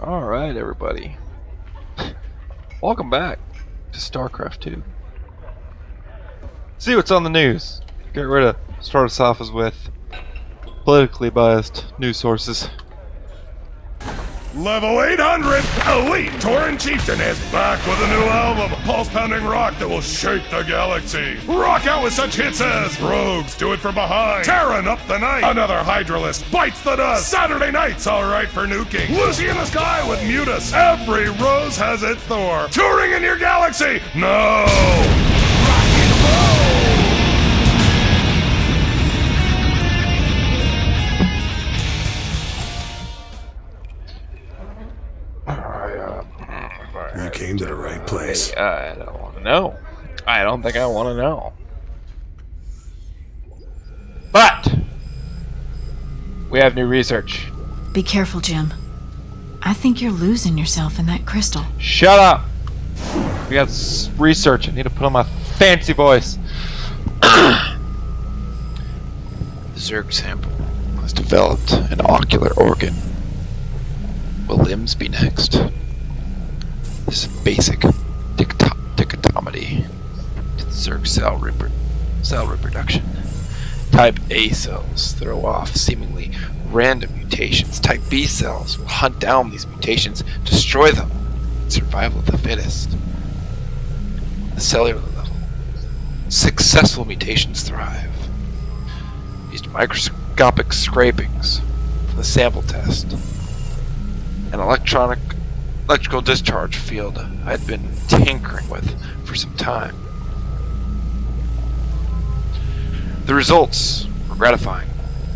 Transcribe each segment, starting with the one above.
Alright, everybody. Welcome back to Starcraft 2. See what's on the news. Get rid of start us off as with politically biased news sources. Level 800, Elite Tauren Chieftain is back with a new album, pulse-pounding rock that will shake the galaxy. Rock out with such hits as Rogues Do It From Behind, Terran Up the Night, Another Hydralist Bites the Dust, Saturday Night's Alright for Nuking, Lucy in the Sky with Mutus, Every Rose Has Its Thor, Touring in Your Galaxy, no! Rock and roll! You came to the right place. I don't want to know. I don't think I want to know. But we have new research. Be careful, Jim. I think you're losing yourself in that crystal. Shut up! We got research. I need to put on my fancy voice. The Zerg sample has developed an ocular organ. Will limbs be next? This basic dichotomy to the Zerg cell reproduction. Type A cells throw off seemingly random mutations. Type B cells will hunt down these mutations, destroy them. Survival of the fittest. The cellular level. Successful mutations thrive. Used microscopic scrapings for the sample test. An electrical discharge field I'd been tinkering with for some time. The results were gratifying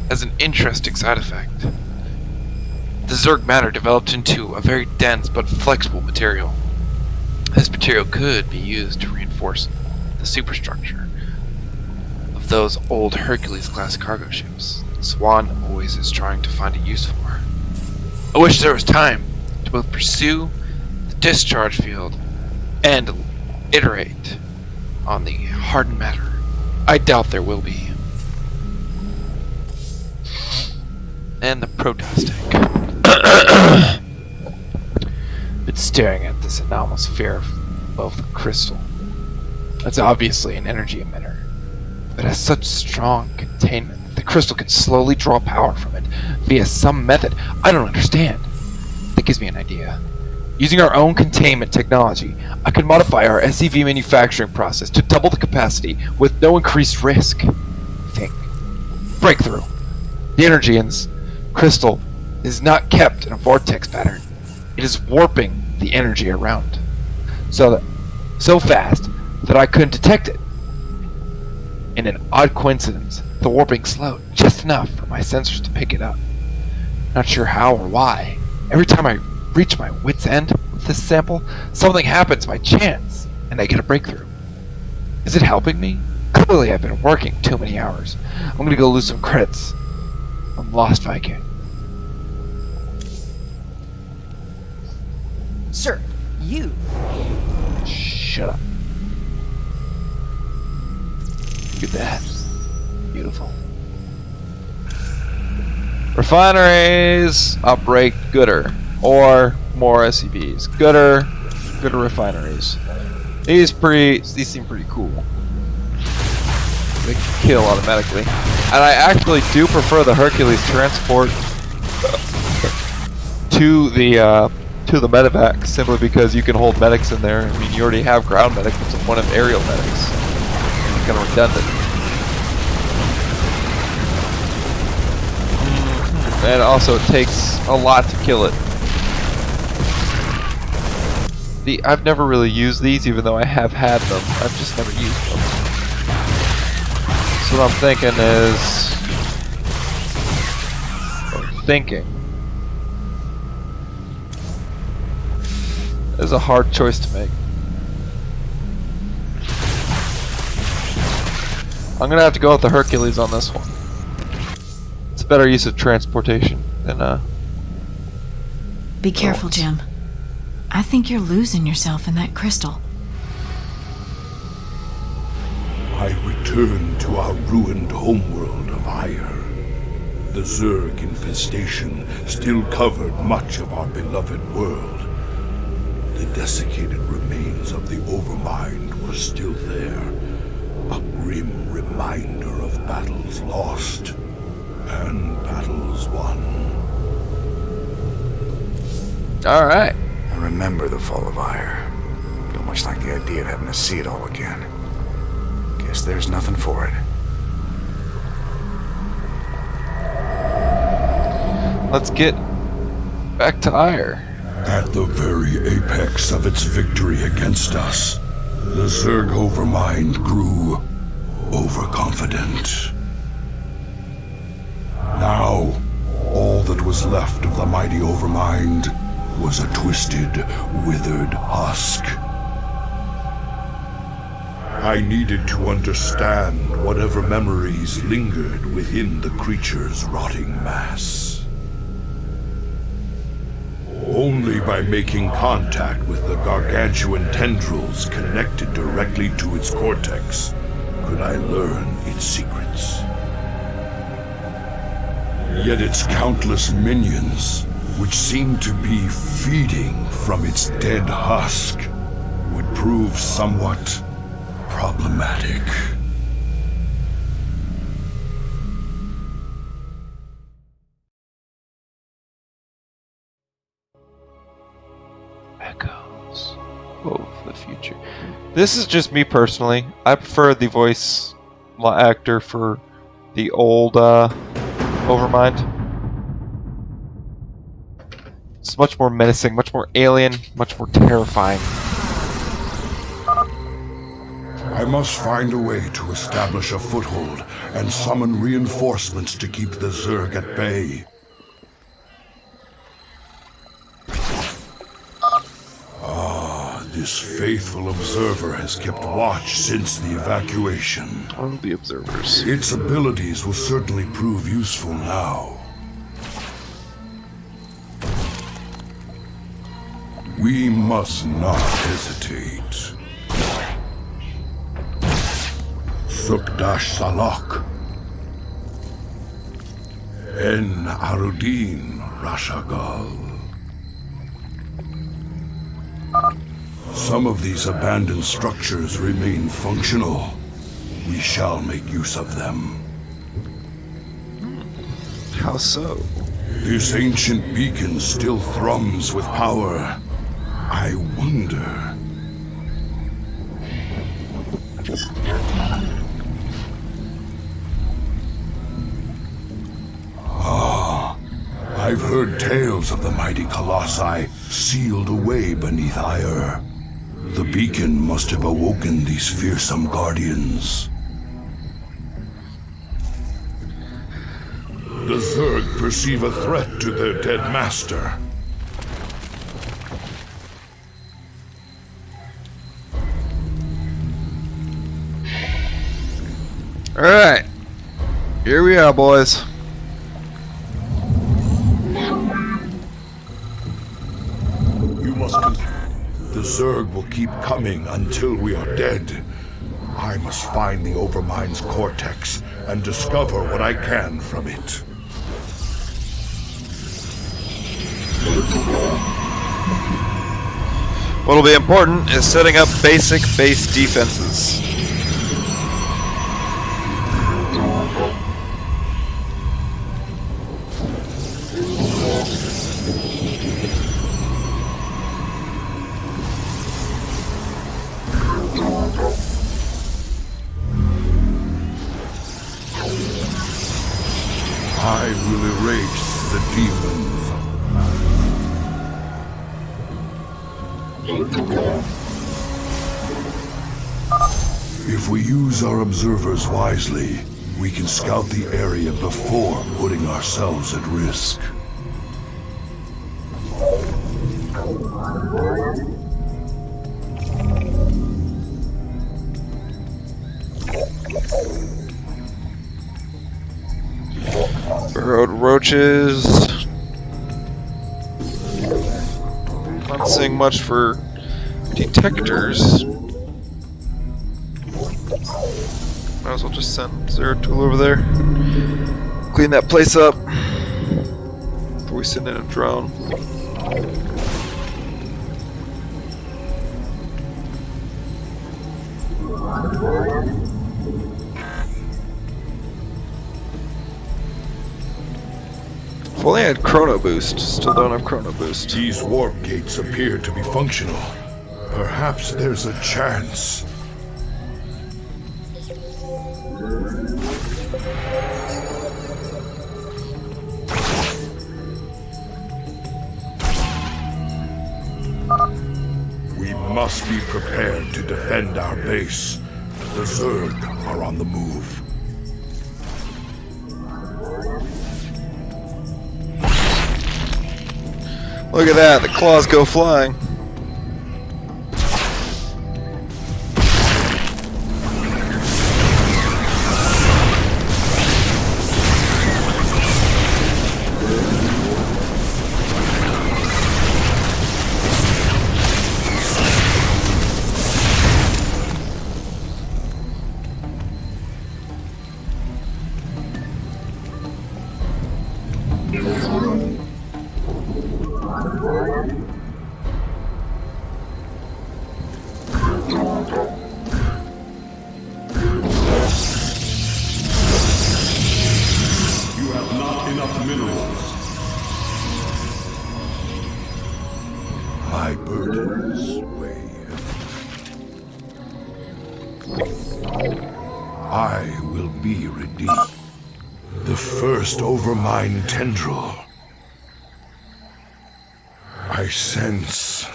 as an interesting side effect. The Zerg matter developed into a very dense but flexible material. This material could be used to reinforce the superstructure of those old Hercules-class cargo ships Swan always is trying to find a use for. I wish there was time to both pursue the discharge field and iterate on the hardened matter. I doubt there will be. And the protesting. Been staring at this anomalous sphere above the crystal. That's obviously an energy emitter. It has such strong containment that the crystal can slowly draw power from it via some method I don't understand. That gives me an idea. Using our own containment technology, I could modify our SCV manufacturing process to double the capacity with no increased risk. Think. Breakthrough. The energy in this crystal is not kept in a vortex pattern. It is warping the energy around. So fast that I couldn't detect it. In an odd coincidence, the warping slowed just enough for my sensors to pick it up. Not sure how or why. Every time I reach my wit's end with this sample, something happens by chance, and I get a breakthrough. Is it helping me? Clearly I've been working too many hours. I'm gonna go lose some credits. I'm lost Viking. Sir, you... Shut up. Look at that. Beautiful. Refineries operate gooder, or more SCVs. Gooder refineries. These seem pretty cool. They can kill automatically, and I actually do prefer the Hercules transport to the medevac simply because you can hold medics in there. I mean, you already have ground medics, but one of aerial medics. It's kind of redundant. And also, it takes a lot to kill it. I've never really used these, even though I have had them. I've just never used them. So what I'm thinking is a hard choice to make. I'm gonna have to go with the Hercules on this one. It's a better use of transportation than Be careful, Jim. I think you're losing yourself in that crystal. I return to our ruined homeworld of Ire. The Zerg infestation still covered much of our beloved world. The desiccated remains of the Overmind were still there, a grim reminder of battles lost and battles won. Alright. I remember the fall of Ire. Don't much like the idea of having to see it all again. Guess there's nothing for it. Let's get back to Ire. At the very apex of its victory against us, the Zerg Overmind grew overconfident. Now, all that was left of the mighty Overmind was a twisted, withered husk. I needed to understand whatever memories lingered within the creature's rotting mass. Only by making contact with the gargantuan tendrils connected directly to its cortex could I learn its secrets. Yet its countless minions, which seemed to be feeding from its dead husk, would prove somewhat problematic. Echoes of the future. This is just me personally. I prefer the voice actor for the old Overmind. It's much more menacing, much more alien, much more terrifying. I must find a way to establish a foothold and summon reinforcements to keep the Zerg at bay. This faithful observer has kept watch since the evacuation. All the observers. Its abilities will certainly prove useful now. We must not hesitate. Sukdash Salak. En Arudin Rashagal. Some of these abandoned structures remain functional. We shall make use of them. How so? This ancient beacon still thrums with power. I wonder... I've heard tales of the mighty colossi sealed away beneath Ire. The beacon must have awoken these fearsome guardians. The Zerg perceive a threat to their dead master. Alright. Here we are, boys. The Zerg will keep coming until we are dead. I must find the Overmind's cortex and discover what I can from it. What'll be important is setting up basic base defenses. I will erase the demons of man. If we use our observers wisely, we can scout the area before putting ourselves at risk. Burrowed roaches. Not seeing much for detectors. Might as well just send Zeratul over there. Clean that place up before we send in a drone. If only I had Chrono Boost. Still don't have Chrono Boost. These warp gates appear to be functional. Perhaps there's a chance. We must be prepared to defend our base. The Zerg are on the move. Look at that, the claws go flying. My burdens weigh heavy. I will be redeemed. The first Overmind tendril. I sense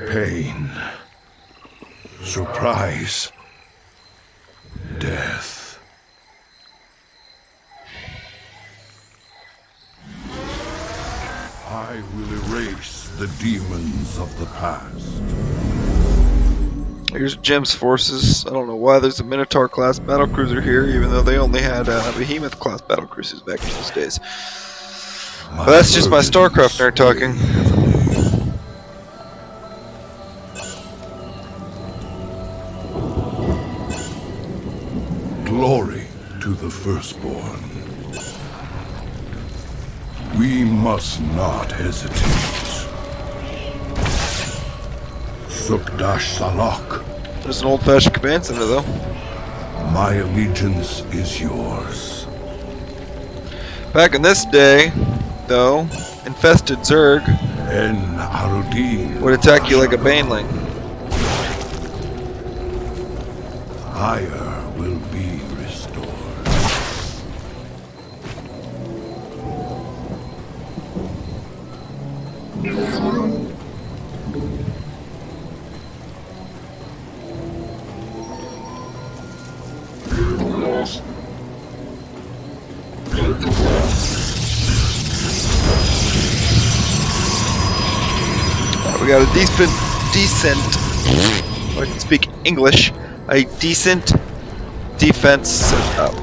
pain, surprise, death. I will erase the demons of the past. Here's Jim's forces. I don't know why there's a Minotaur class battlecruiser here, even though they only had Behemoth class battlecruisers back in those days. But that's just my Starcraft nerd talking. Glory to the firstborn. We must not hesitate. Sukdash Salak. There's an old-fashioned command center, though. My allegiance is yours. Back in this day, though, infested Zerg En Arudin. would attack you like a baneling. Fire will be restored. We got a decent, I can speak English, a decent defense set up.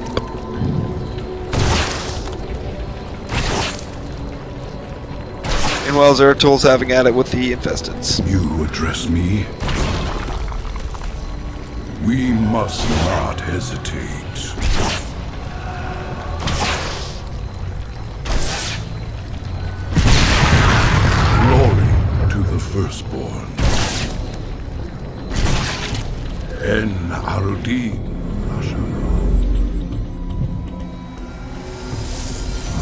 Meanwhile, Zeratul's having at it with the infesteds. You address me? We must not hesitate. Glory to the firstborn. En Arudin.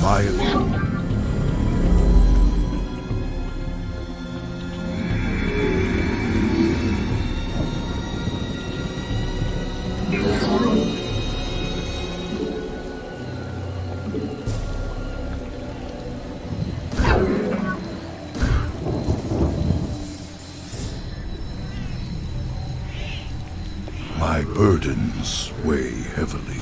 My My burdens weigh heavily.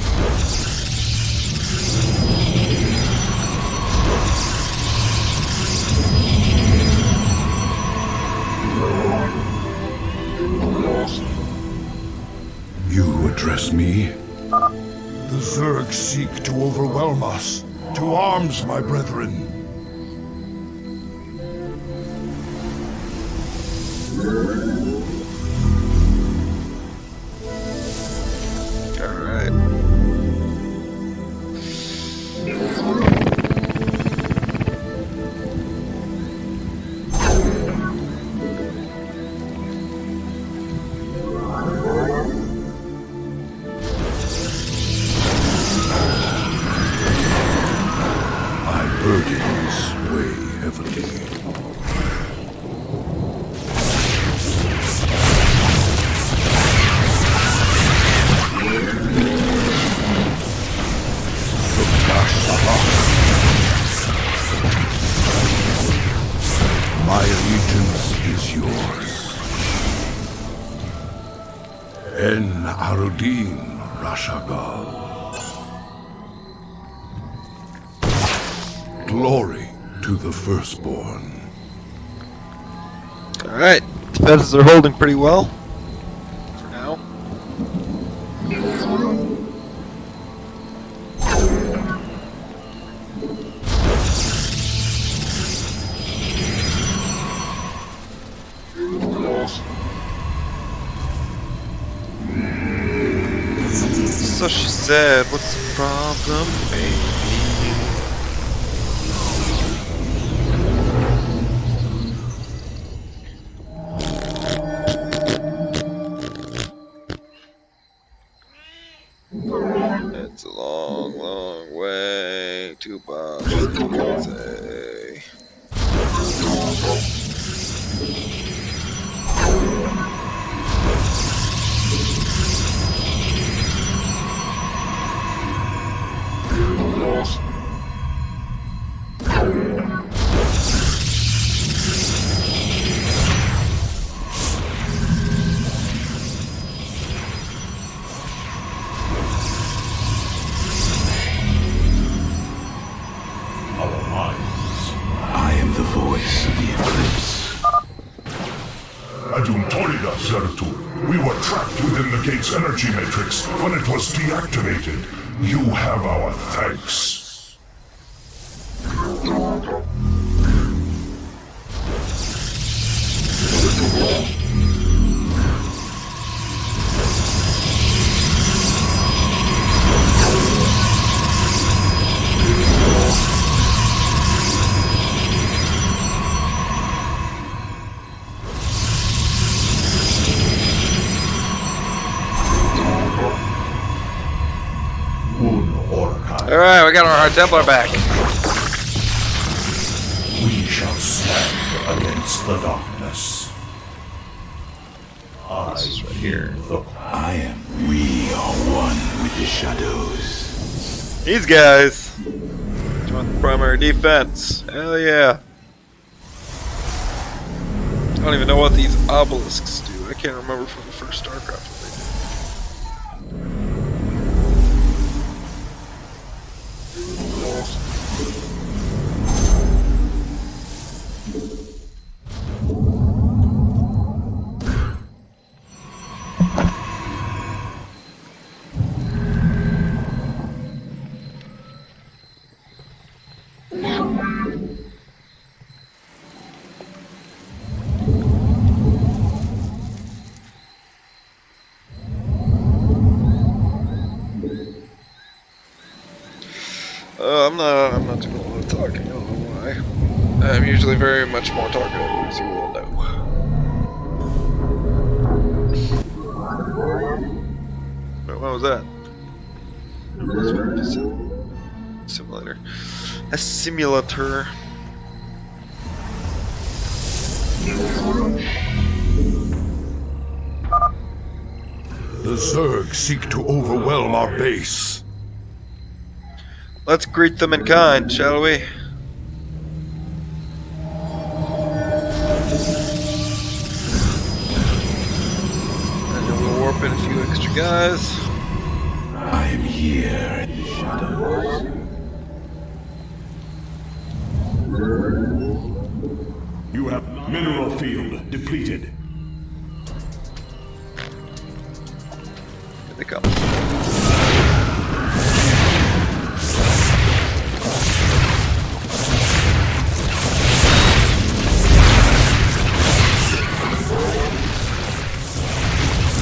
You address me? The Zerg seek to overwhelm us. To arms, my brethren. carefully. My allegiance is yours. En Arudin, Rashagal. Glory to the firstborn. Alright, defenses are holding pretty well. For now. So she said, what's the problem, baby? It's a long, long way to Boston. I am the voice of the eclipse. Adum Torida, Zeratul. We were trapped within the gate's energy matrix when it was deactivated. You have our thanks. Alright, we got our Templar back. We shall stand against the darkness. This is right here. I am. We are one with the shadows. These guys join the primary defense. Hell yeah. I don't even know what these obelisks do. I can't remember from the first Starcraft what they did. I'm not doing a lot of talking, I don't know why. I'm usually very much more talkative, as you all know. Wait, what was that? Simulator. A simulator. The Zerg seek to overwhelm our base. Let's greet them in kind, shall we? And then we'll warp in a few extra guys. I am here in the shadows. You have mineral field depleted. Here they come.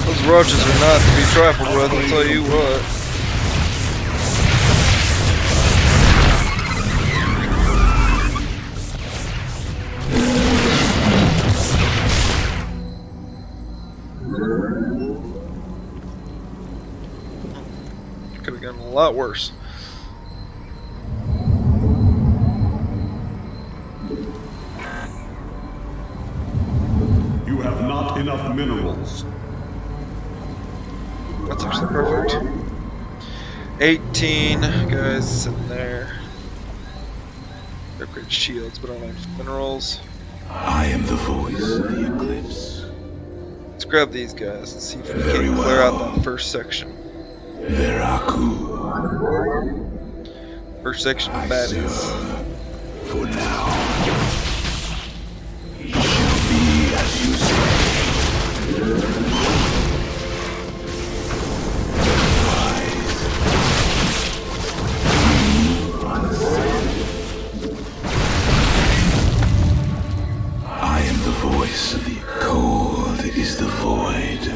Those roaches are not to be trifled with, I'll tell you what. Could have gotten a lot worse. enough minerals. That's actually perfect. 18 guys in there. Upgrade shields, but I don't have minerals. I am the voice of the eclipse. Let's grab these guys and see if we Very can clear out well. that first section. Veraku. First section of I baddies. serve. For now. It shall be as you say. I am the voice of the cold is the void.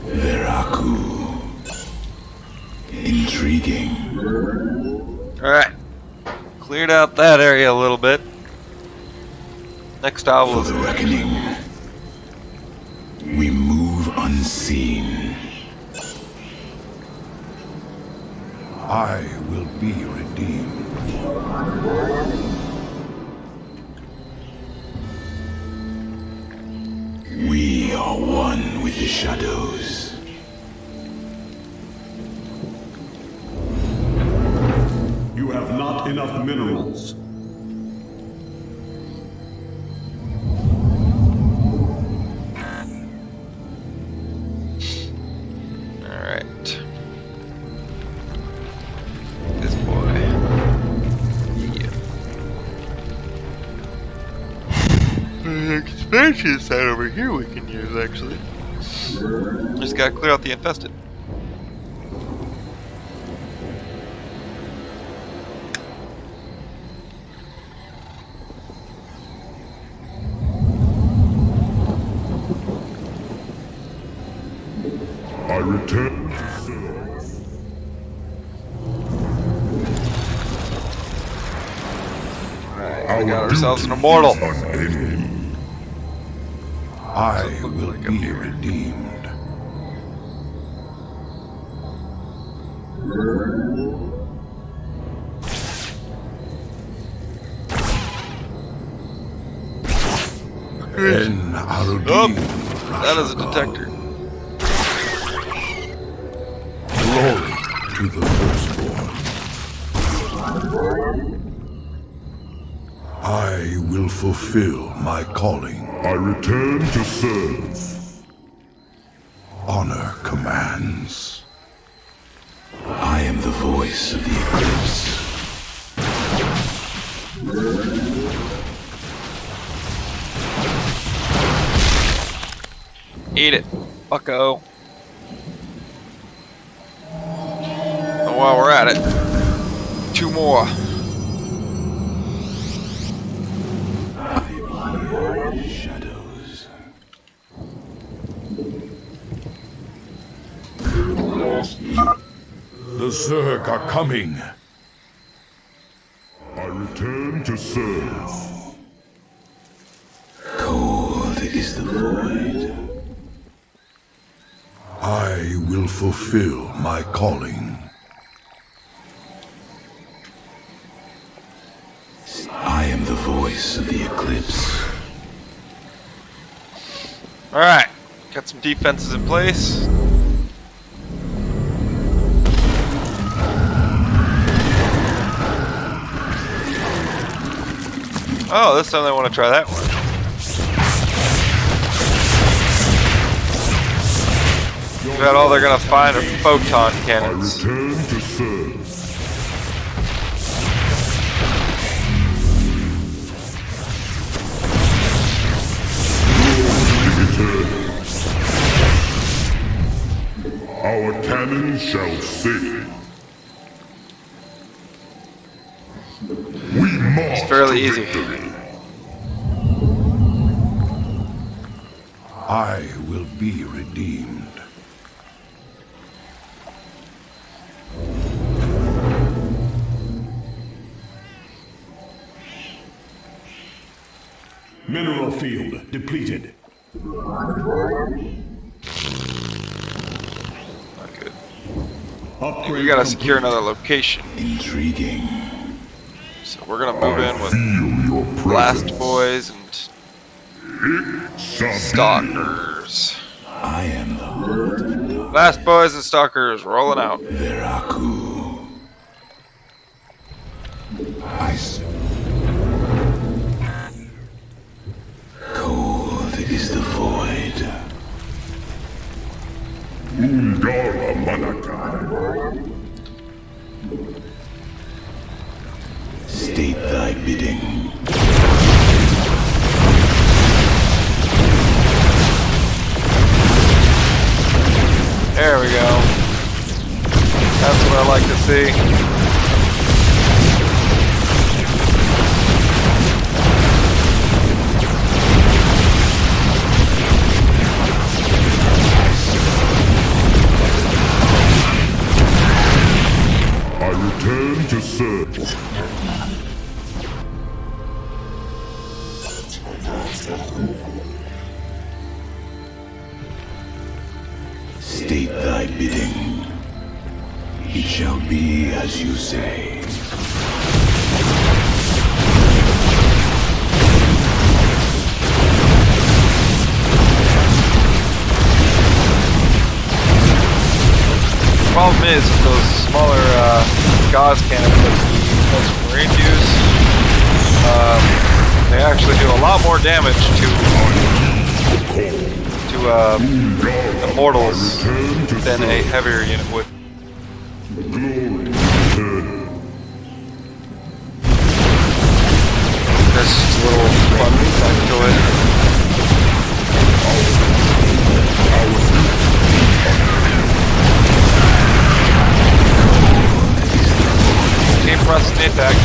Veraku. Intriguing. Alright. Cleared out that area a little bit. Next owl For is the reckoning, we move unseen. I will be redeemed. We are one with the shadows. You have not enough minerals. Alright. This boy. Yeah. The expansion side over here we can use actually. Just gotta clear out the infested. I return to serve. Alright, we got ourselves an immortal. Unending. I Doesn't look will like I'm be here. redeemed. En Oh, that is a detector. Glory to the firstborn. I will fulfill my calling. I return to serve. Honor commands. I am the voice of the eclipse. Eat it, bucko. And while we're at it, 2 more. Shadows. The Zerg are coming. I return to serve. Cold is the void. I will fulfill my calling. I am the voice of the eclipse. Alright, got some defenses in place. Oh, this time they want to try that one. About all they're gonna find are photon I cannons. return to serve. Our cannon shall sing. We march It's fairly to easy. victory. I will be redeemed. Mineral field depleted. not good. Upgrade We gotta complete. secure another location. Intriguing. So we're gonna move in with Feel your Blast presence. Boys and Stalkers. I am the heart of Blast Boys and Stalkers rolling out. Zeratul. Cold is the void. Ungara Manaka. State thy bidding. There we go. That's what I like to see. I return to serve. State thy bidding. It shall be as you say. Problem is, those smaller gauze cannons that the Marines use, they actually do a lot more damage to immortals than a heavier unit would. There's just a little fun effect to it. Team press and attack.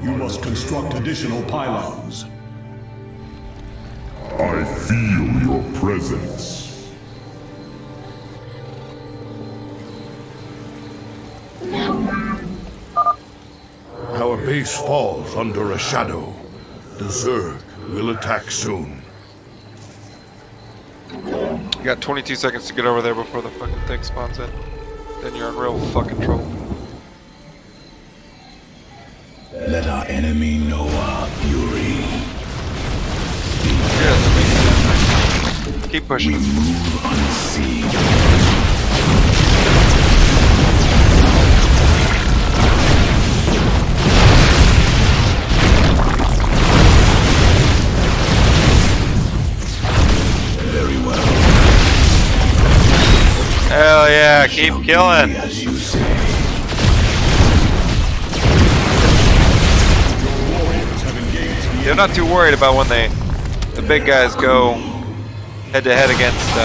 You must construct additional pylons. I feel your presence. Our base falls under a shadow. The Zerg will attack soon. You got 22 seconds to get over there before the fucking thing spawns in. Then you're in real fucking trouble. Let our enemy know our fury. Yeah, that makes sense. Keep We pushing. move unseen. Very well. Hell yeah, keep Shall be killing. as you say. They're not too worried about when the big guys go head to head against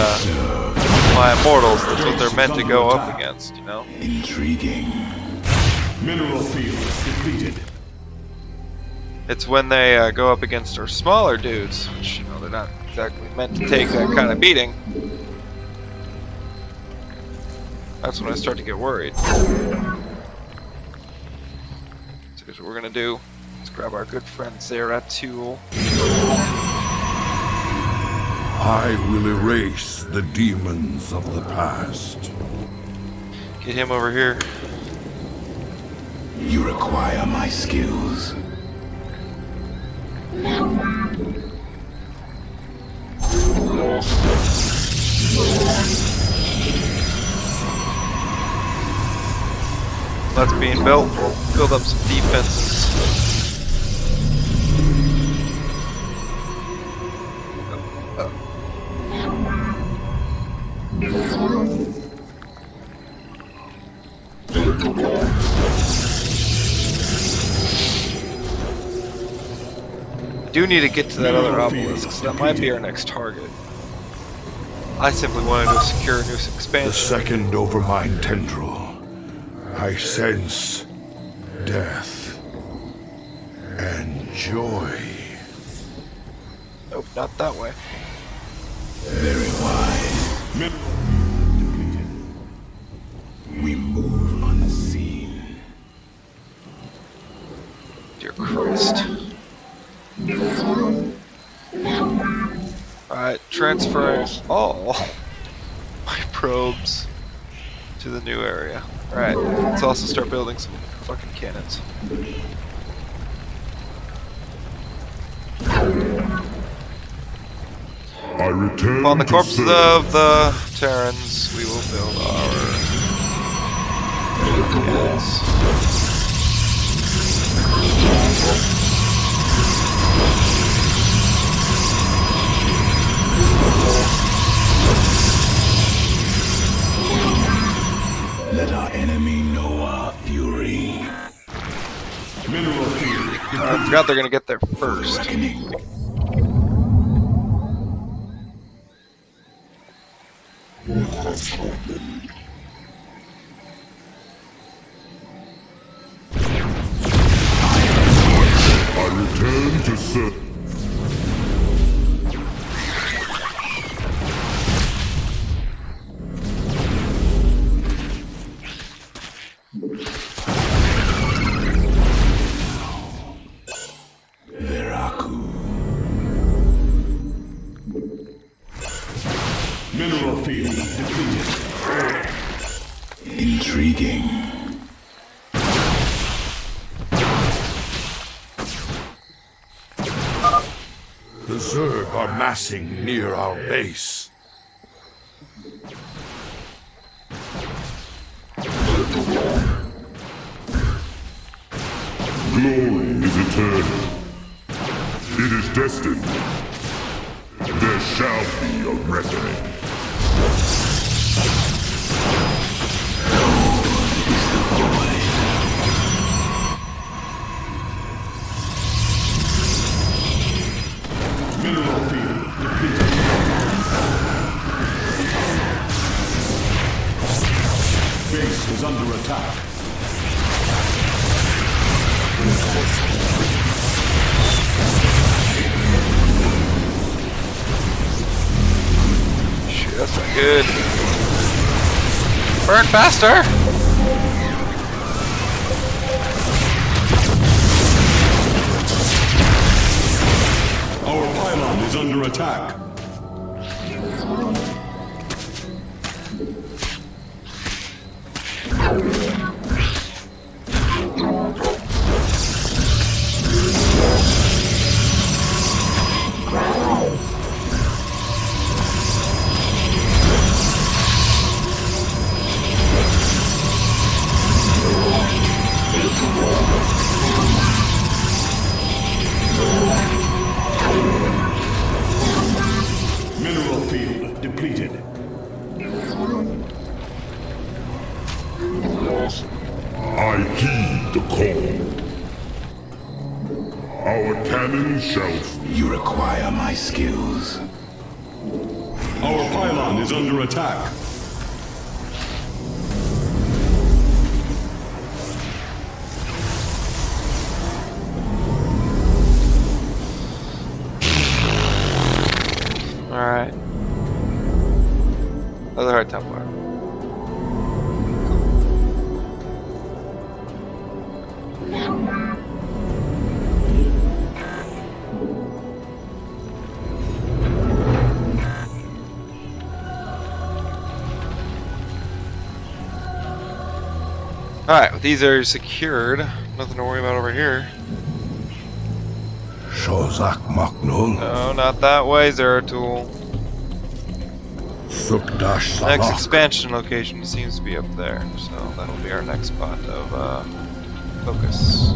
my immortals. That's what they're meant to go up against, you know? Intriguing. Mineral field depleted. It's when they go up against our smaller dudes, which, you know, they're not exactly meant to take that kind of beating. That's when I start to get worried. So here's what we're gonna do. Let's grab our good friend Zeratul. I will erase the demons of the past. Get him over here. You require my skills. That's being built. Build up some defenses. I do need to get to that other obelisk, so that might be our next target. I simply wanted to secure a new The expansion. second overmind tendril. I sense death and joy. Nope, not that way. Very wise. Mineral field depleted. We move unseen. Dear Christ. Alright, transferring all my probes to the new area. Alright, let's also start building some fucking cannons. I return Upon the to corpses serve. of the Terrans, we will build our cannons. Let our enemy know our fury. Mineral field I forgot they're gonna get there first. Reckoning. I return to serve. Mineral field depleted. Intriguing. The Zerg are massing near our base. Glory is eternal. It is destined. There shall be a reckoning. Mineral field depleted. Base is under attack. Shit, that's not good. Burn faster! Our pylon is under attack. Mineral field depleted. I heed the call. Our cannon shall. You require my skills. Our pylon is under attack. Alright. Other hard Templar. Alright, well, these are secured. Nothing to worry about over here. Shozak Maknul. No, not that way, Zeratul. Sukdash Next Salak. expansion location seems to be up there, so that'll be our next spot of focus.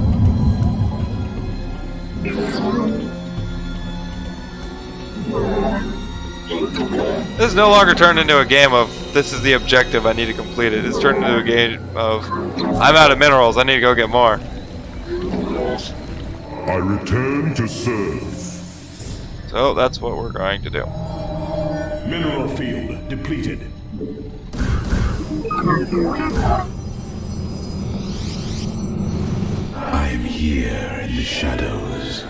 This is no longer turned into a game of this is the objective, I need to complete it. It's turned into a game of I'm out of minerals, I need to go get more. I return to serve. So that's what we're going to do. Mineral field depleted. I am here in the shadows.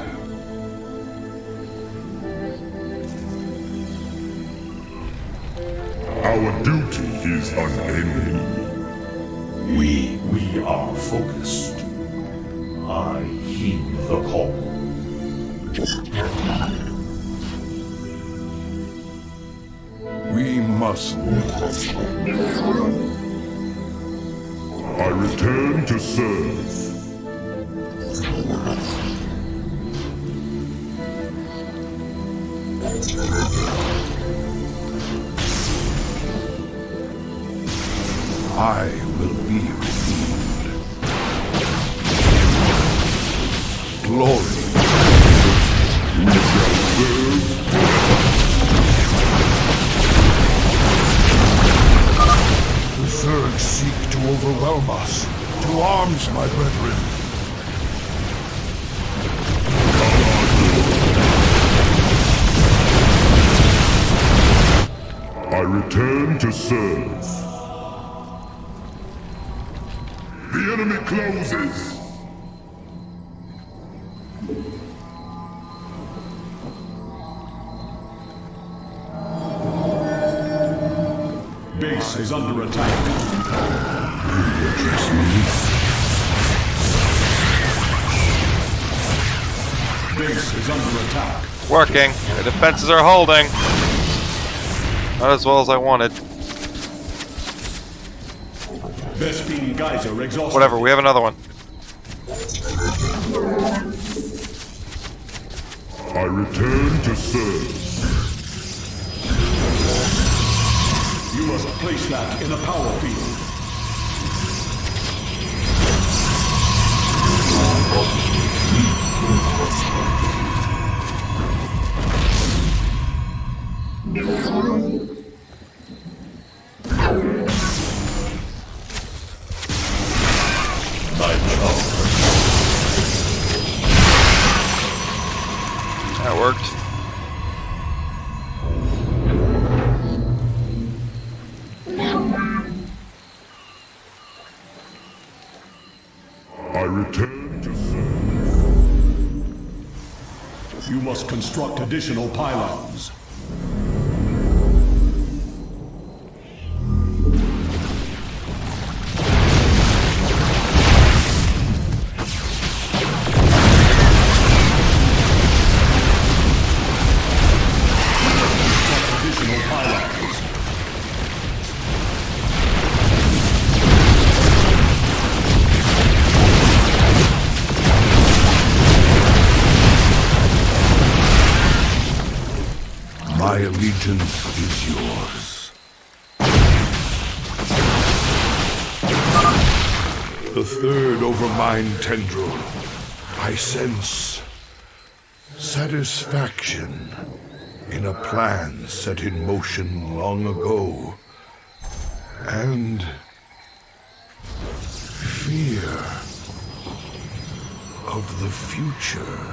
Our duty is unending. We are focused. I heed the call. We must. I return to serve. I will be redeemed. Glory. We shall serve. The Zerg seek to overwhelm us. To arms, my brethren. I return to serve. The enemy closes. Base is under attack. Address me. Base is under attack. Working. The defenses are holding. Not as well as I wanted. Vespene geyser exhausted. Whatever, we have another one. I return to serve. You must place that in a power field. That worked. I return to serve. You must construct additional pylons. Additional pylons. My allegiance is yours. The third Overmind tendril. I sense satisfaction in a plan set in motion long ago. And fear of the future.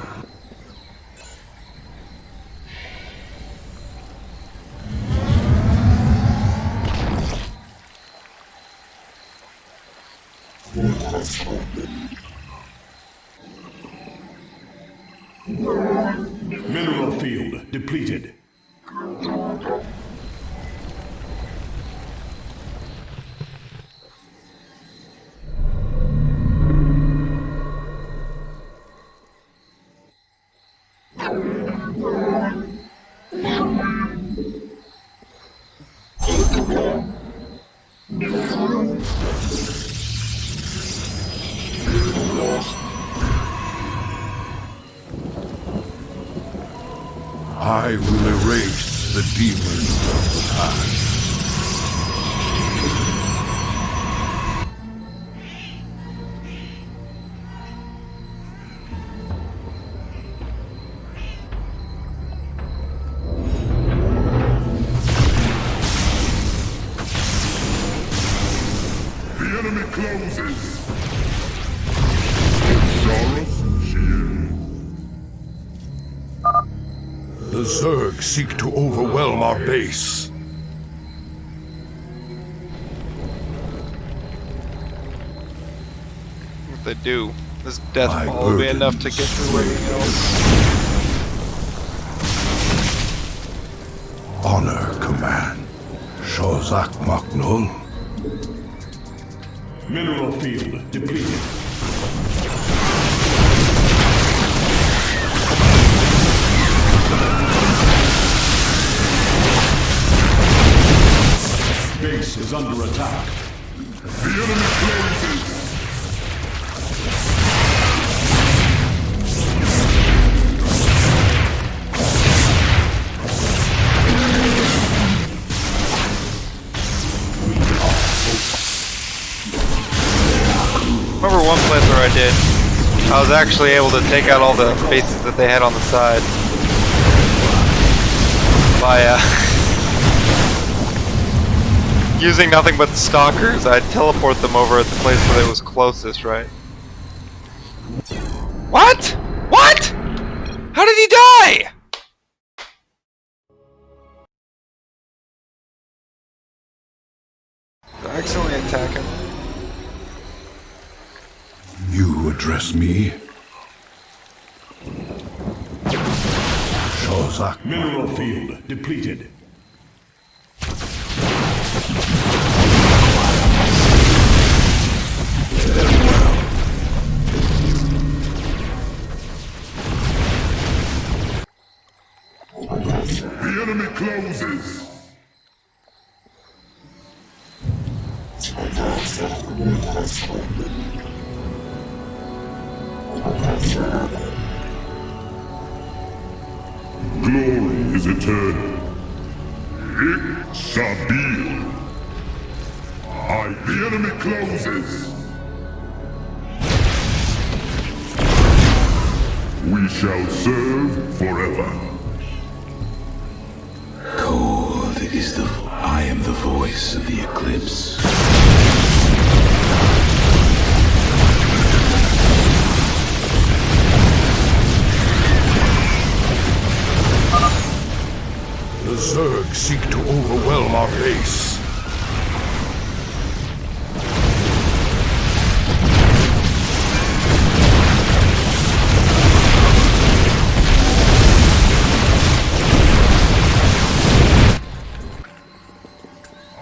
Mineral field depleted. I will erase the demons of the past. The enemy closes. Sarus shield. The Zerg seek to overwhelm our base. If they do, this death My ball will be enough to burdens get through everything else. Honor, command. Surely. Shozak Maknul. Mineral field depleted. Base is under attack. The enemy closes! Remember one playthrough I did, I was actually able to take out all the bases that they had on the side by using nothing but stalkers. I'd teleport them over at the place where they was closest, right? What? What? How did he die? Did I accidentally attack him? You address me? Shozak. Mineral field depleted. The enemy closes! Glory is eternal. Hic Sabil. The enemy closes. We shall serve forever. Cold is the... I am the voice of the eclipse. The Zerg seek to overwhelm our base.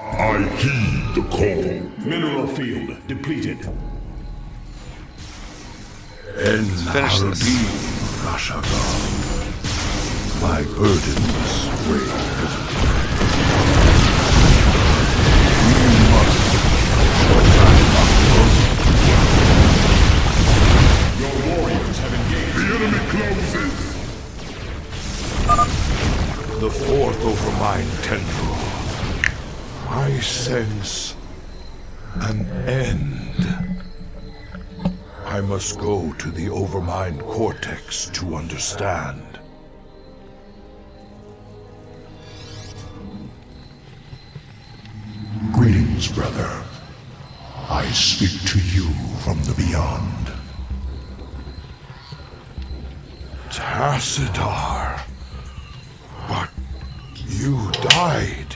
I heed the call. Mineral field depleted. Finish this. Rashagal. My burdens weigh Your warriors have engaged. The enemy closes. the fourth Overmind tendril. I sense an end. I must go to the Overmind cortex to understand. Greetings, brother. I speak to you from the beyond. Tassadar. But you died,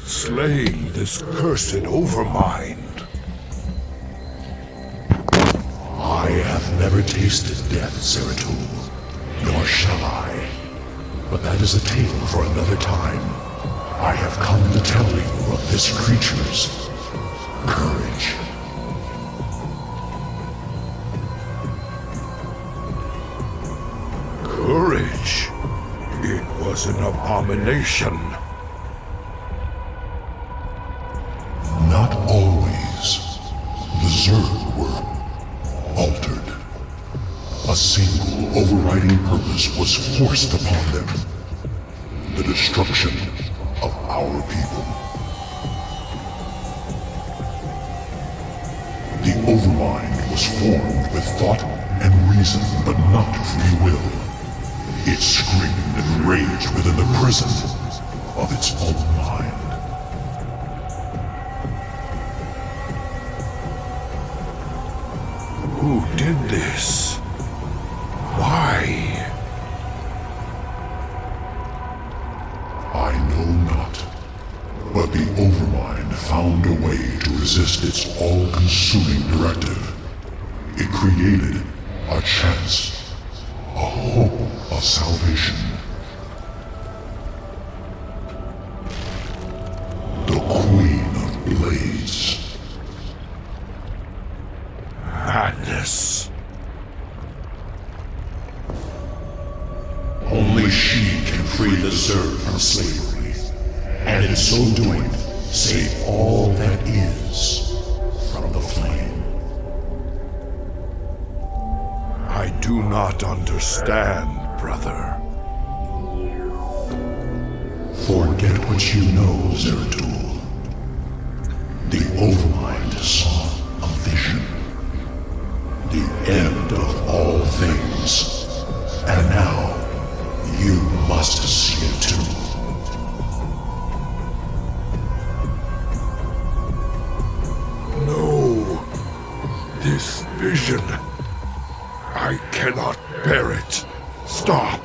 slaying this cursed Overmind. I have never tasted death, Zeratul, nor shall I. But that is a tale for another time. I have come to tell you of this creature's courage. Courage? It was an abomination. Not always. The Zerg were altered. A single overriding purpose was forced upon them. The destruction of our people. The Overmind was formed with thought and reason, but not free will. It screamed and raged within the prison of its own mind. Who did this? Why? I know not, but the Overmind found a way to resist its all-consuming directive. It created a chance, a hope of salvation. The Queen. Only she can free the Zerg from slavery, and in so doing, save all that is from the flame. I do not understand, brother. Forget what you know, Zeratul. The Overmind saw a vision. The end of all things. And now, you must see it too. No. This vision. I cannot bear it. Stop.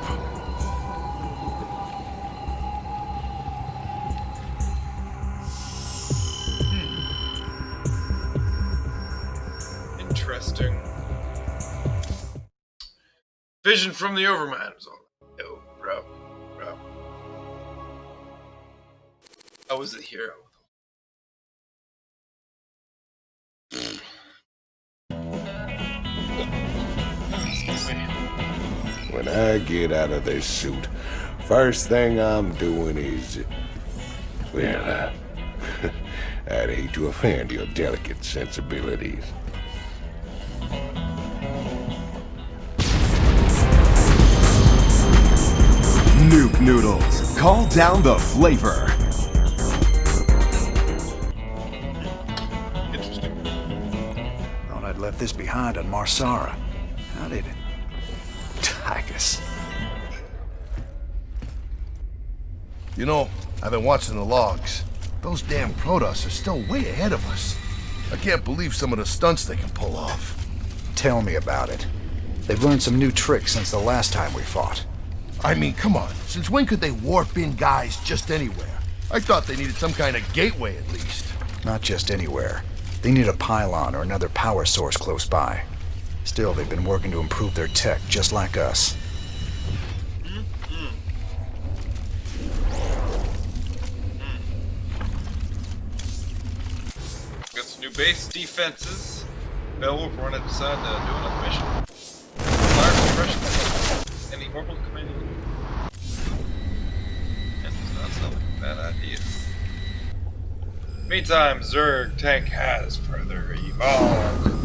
Interesting. Vision from the Overmind was all. Yo, bro. I was the hero. When I get out of this suit, first thing I'm doing is... Well, I'd hate to offend your delicate sensibilities. Nuke Noodles. Call down the flavor. Interesting. Thought I'd left this behind on Marsara. How did it? Tychus. You know, I've been watching the logs. Those damn Protoss are still way ahead of us. I can't believe some of the stunts they can pull off. Tell me about it. They've learned some new tricks since the last time we fought. I mean, come on. Since when could they warp in guys just anywhere? I thought they needed some kind of gateway at least. Not just anywhere. They need a pylon or another power source close by. Still, they've been working to improve their tech just like us. Got some new base defenses. Beowulf run it aside to do another mission. Fire suppression. Any orbital command. That does not sound like a bad idea. Meantime, Zerg tank has further evolved.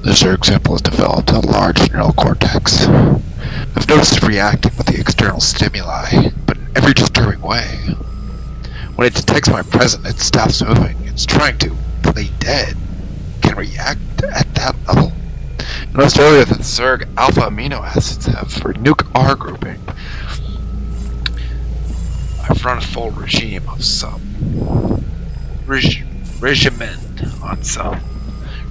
The Zerg sample has developed a large neural cortex. I've noticed it reacting with the external stimuli, but in every disturbing way. When it detects my presence, it stops moving. It's trying to play dead. Can react at that level. I noticed earlier that the Zerg alpha amino acids have for nuke R grouping. I've run a full regime of some. Regimen on some.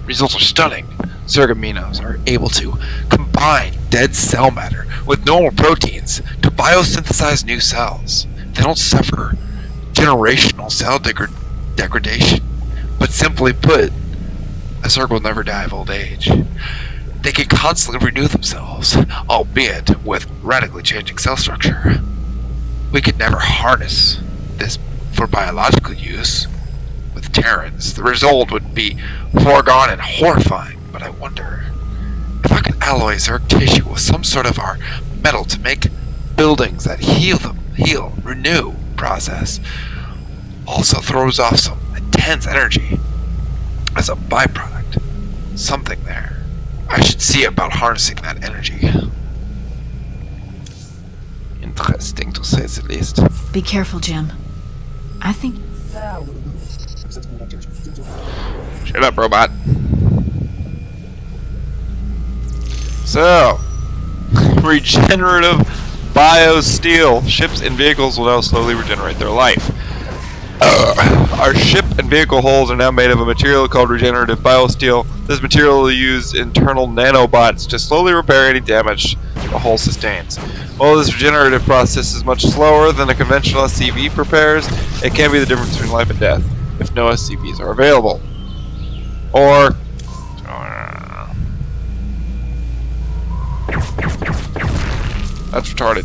Results are stunning. Zerg aminos are able to combine dead cell matter with normal proteins to biosynthesize new cells. They don't suffer generational cell degradation, but simply put, a Zerg will never die of old age. They can constantly renew themselves, albeit with radically changing cell structure. We could never harness this for biological use with Terrans. The result would be foregone and horrifying, but I wonder if I could alloy Zerg tissue with some sort of our metal to make buildings that heal, renew process. Also throws off some intense energy as a byproduct. Something there. I should see about harnessing that energy. Interesting to say the least. Be careful, Jim. I think... Shut up, robot. So, regenerative biosteel. Ships and vehicles will now slowly regenerate their life. Our ship and vehicle hulls are now made of a material called regenerative biosteel. This material will use internal nanobots to slowly repair any damage the hull sustains. While this regenerative process is much slower than a conventional SCV prepares, it can be the difference between life and death if no SCVs are available. Or... that's retarded.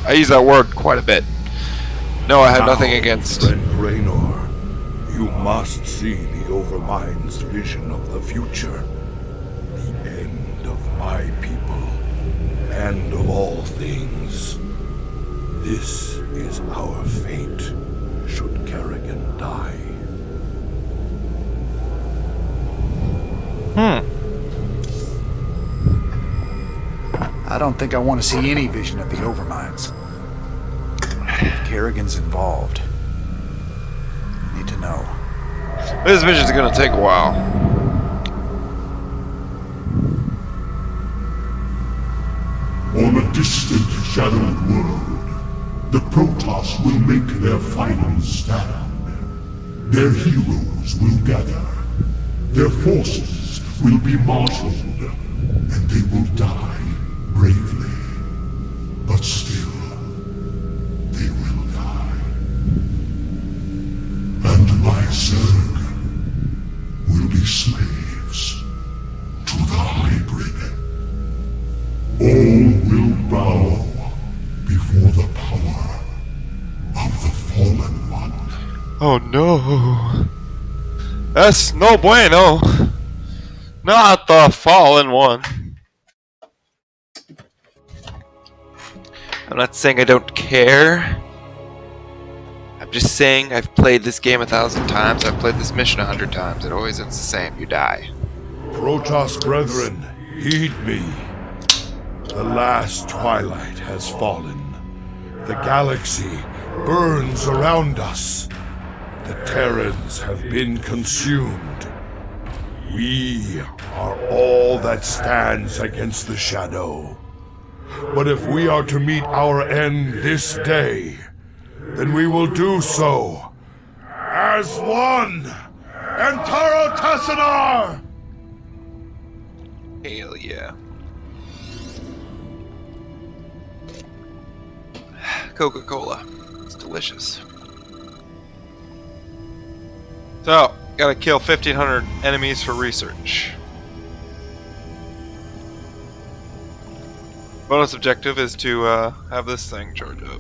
I use that word quite a bit. No, I have nothing against... Friend Raynor, you must see the Overmind's vision of the future. The end of my people, and of all things. This is our fate, should Kerrigan die. I don't think I want to see any vision of the Overminds. If Kerrigan's involved. Need to know. This mission's gonna take a while. On a distant, shadowed world, the Protoss will make their final stand. Their heroes will gather. Their forces will be marshaled, and they will die bravely. But still, they will die. And my Zerg will be slaves to the hybrid. All will bow before the power of the Fallen One. Oh no. That's no bueno. Not the Fallen One. I'm not saying I don't care. I'm just saying I've played this game 1,000 times. I've played this mission 100 times. It always ends the same. You die. Protoss brethren, heed me. The last twilight has fallen. The galaxy burns around us. The Terrans have been consumed. We are all that stands against the shadow. But if we are to meet our end this day, then we will do so as one. Entaro Tassadar! Hell yeah. Coca-Cola. It's delicious. So, gotta kill 1,500 enemies for research. Bonus objective is to have this thing charge up.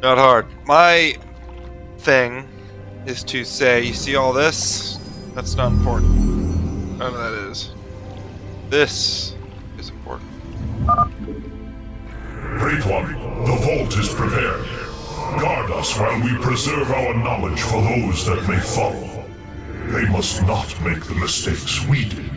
Not hard. My thing is to say, you see all this? That's not important. None of that is. This is important. Great One, the vault is prepared. Guard us while we preserve our knowledge for those that may follow. They must not make the mistakes we did.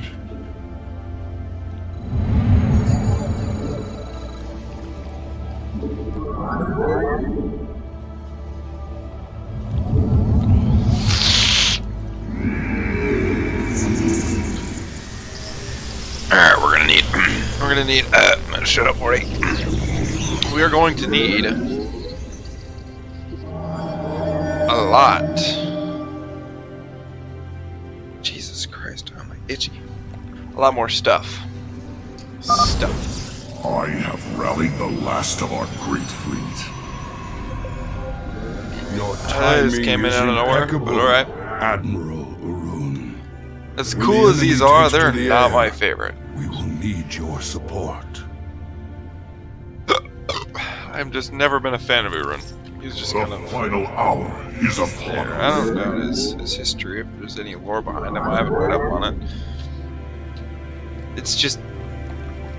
Alright, we're gonna need, shut up, Morty. We are going to need a lot. Jesus Christ, I'm itchy. A lot more stuff. I have rallied the last of our great fleet. Your This timing came in is out of nowhere, but impeccable, alright. Admiral Urun. As When cool the as these enemy are, takes to they're the not air, my favorite. We will need your support. I've just never been a fan of Urun. He's just The kind of final hour is upon there. I don't know his history, if there's any lore behind him. I haven't read up on it. It's just,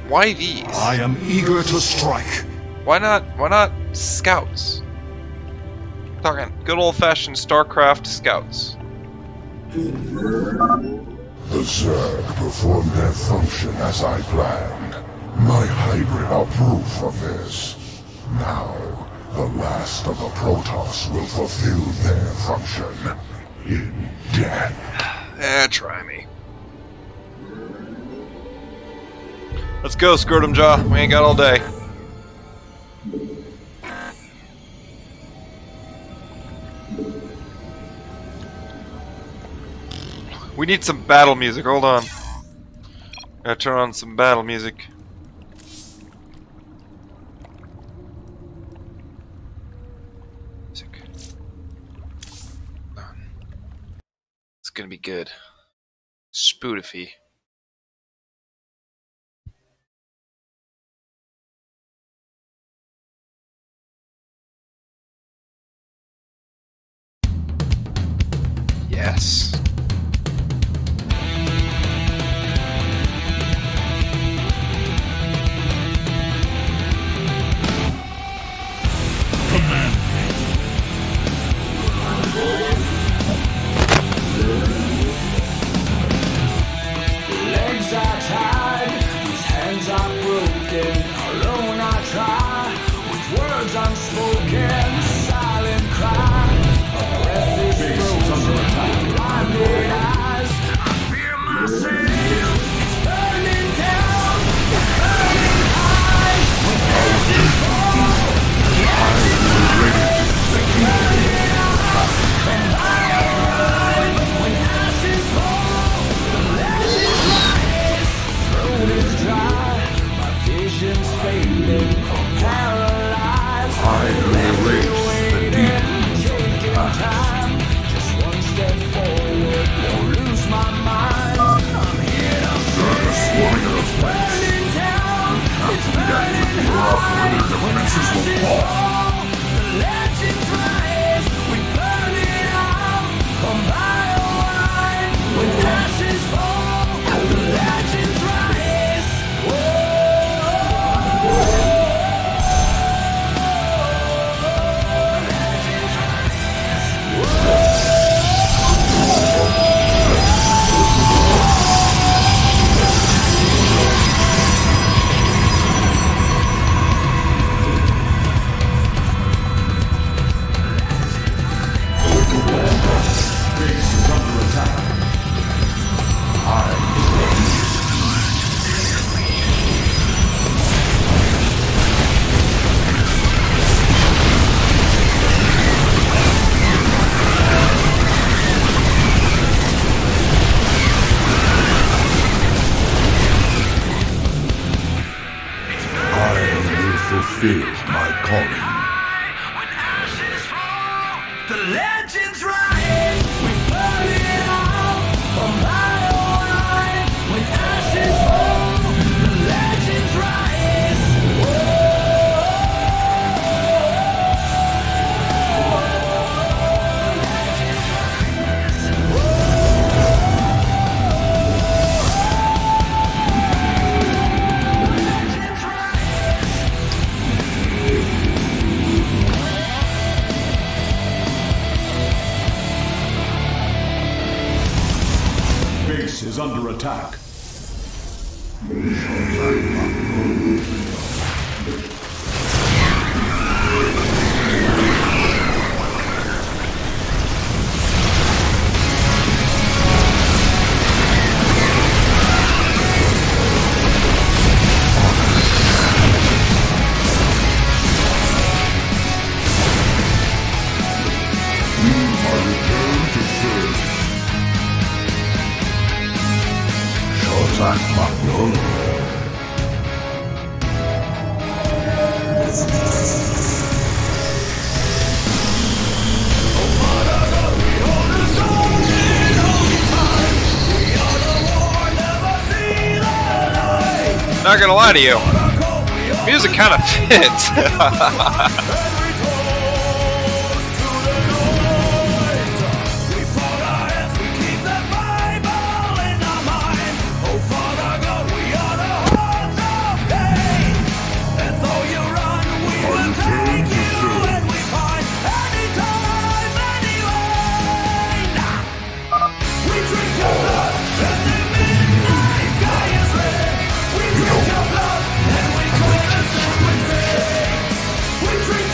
why these? I am eager to strike. Why not scouts? Talking good old-fashioned Starcraft scouts. The Zerg performed their function as I planned. My hybrid are proof of this. Now, the last of the Protoss will fulfill their function in death. Try me. Let's go, Scrotum Jaw. We ain't got all day. We need some battle music. Hold on. Gotta turn on some battle music. It's gonna be good. Spoofy. Yes. Legs are tied, these hands are broken. Alone I try, with words unspoken. Silent cry, a breath is frozen. Blinded eyes, I fear myself. It's burning down, it's burning high. When ashes fall, the ashes rise. Burning out, and I arrive. When ashes fall, the legends rise. Throat is dry, my vision's fading. I'm paralyzed. I erase the demons of the Taking past. time, just one step forward, won't lose my mind. I'm here to stay. It's burning down, it's burning high. When ashes fall, the legends rise. We burn it out, come by a wine. When ashes fall, the legends rise. I will fulfill my calling. When ashes fall, the legends rise. We burn it out, from by a wine. When ashes fall, the legends rise. Base is under attack. I return to serve. Shozak Magnolia. Not gonna lie to you, music kind of fits. We drink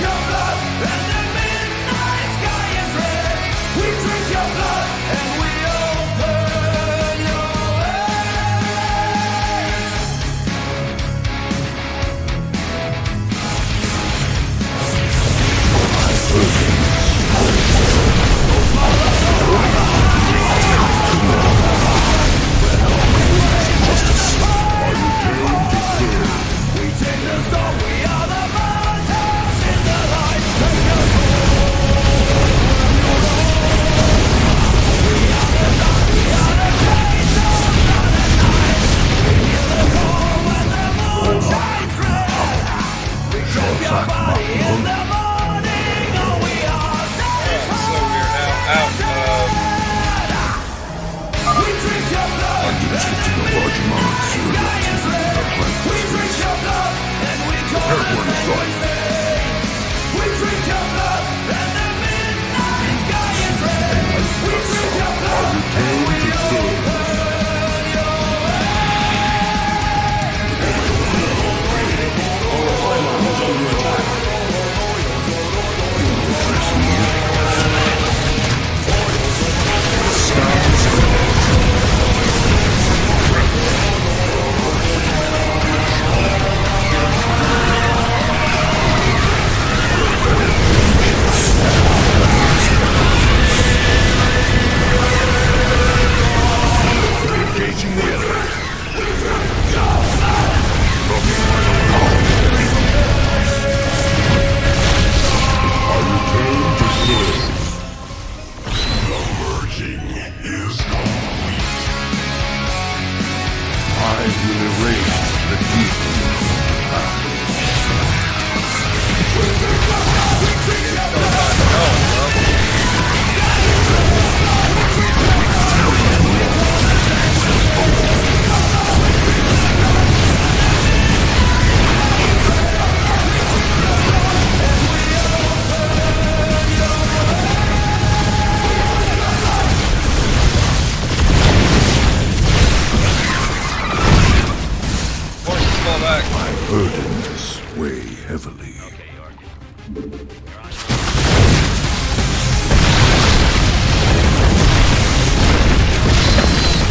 Burdens weigh heavily.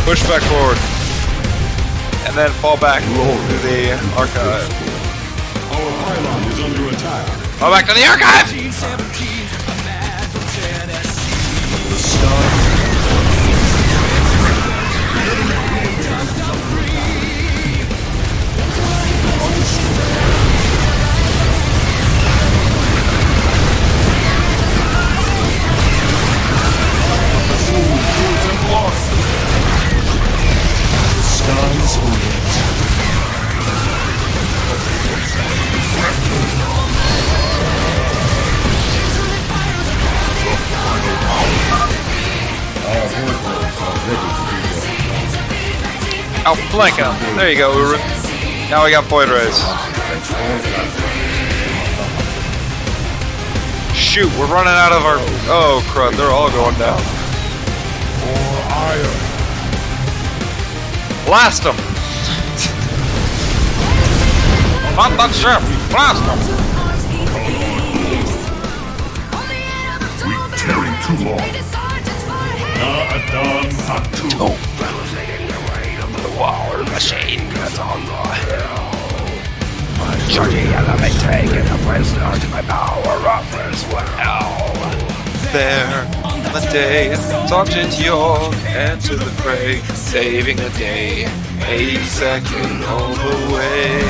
Push back forward. And then fall back to the archive. Our pylon is under attack. Fall back to the archive! Outflank him. There you go, Uru. Now we got Void Rays. Shoot, we're running out of our... Oh, crud, they're all going down. Blast them! Pop that ship! Blast them! We tarry too long. Oh. The war machine gets on the hill. Charging elevating and the prisoner to my power up as well. There, on the day, Sergeant York entered the fray, saving the day, 82nd all the way.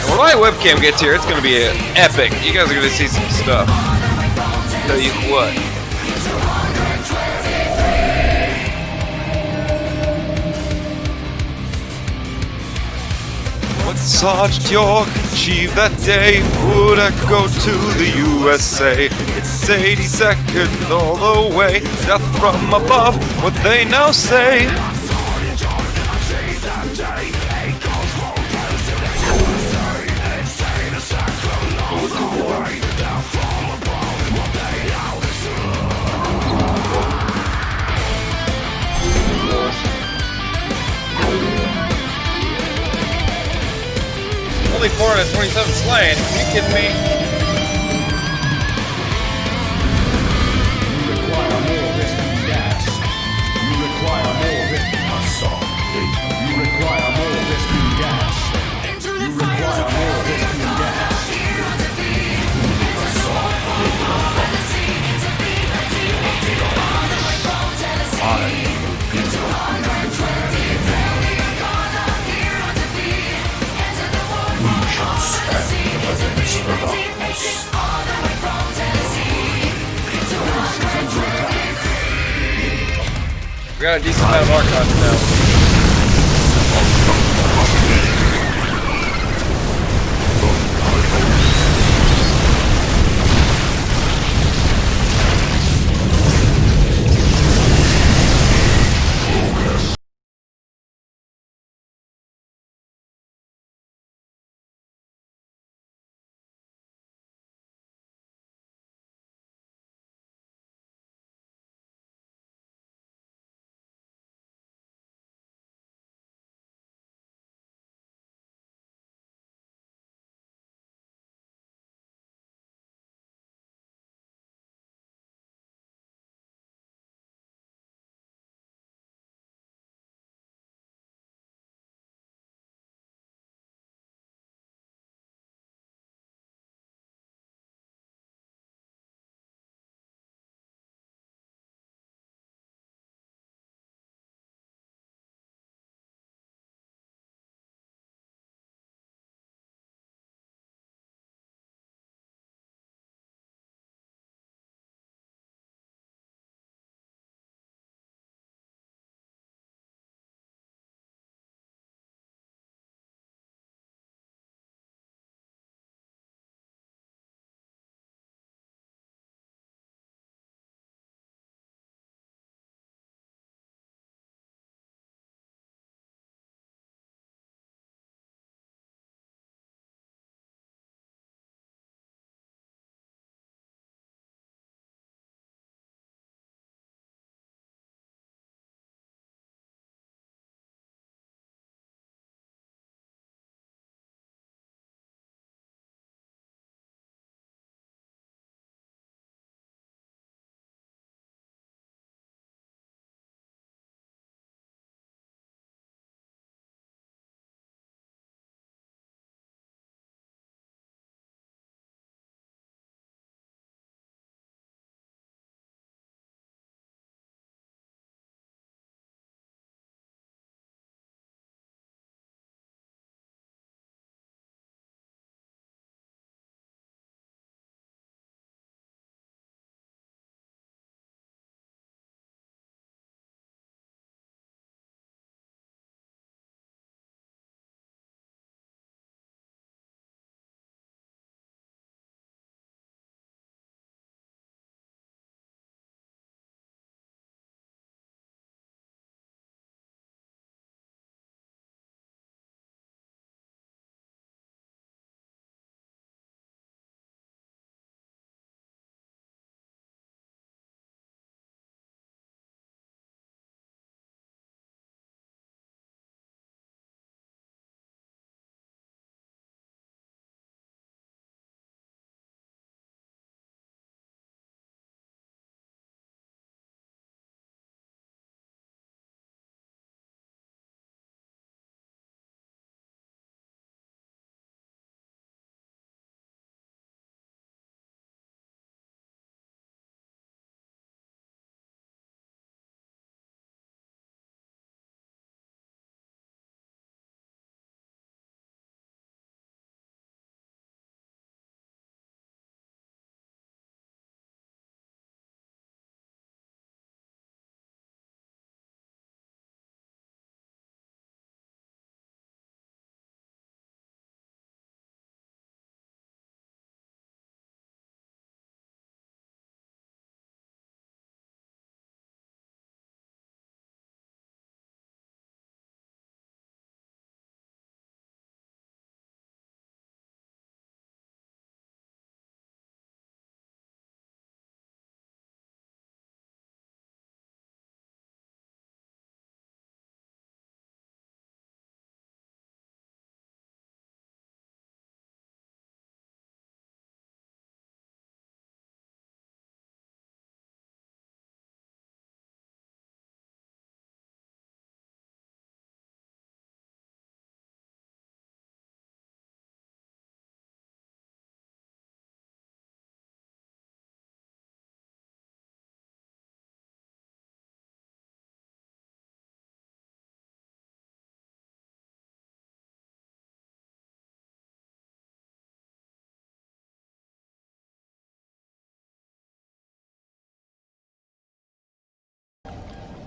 When my webcam gets here, it's gonna be epic. You guys are gonna see some stuff. Tell you what. What Sergeant York achieved that day would echo to the USA. It's 82nd all the way, death from above, what they now say. Only 427 slain. Are you kidding me? You require more rescue gas. You require more rescue assault. You require more rescue gas. You require more rescue gas. We got a decent amount of archives now.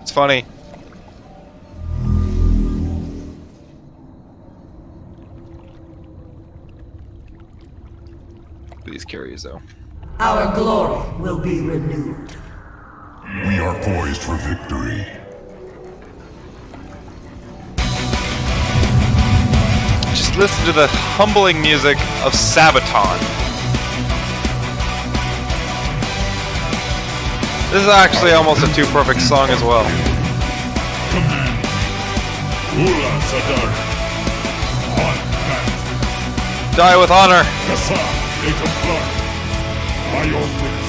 It's funny. These carries though. Our glory will be renewed. We are poised for victory. Just listen to the humbling music of Sabaton. This is actually almost a too-perfect song as well. Command. Ula Sadar. On command. Die with honor. Kasa. Native Clark. By your wits.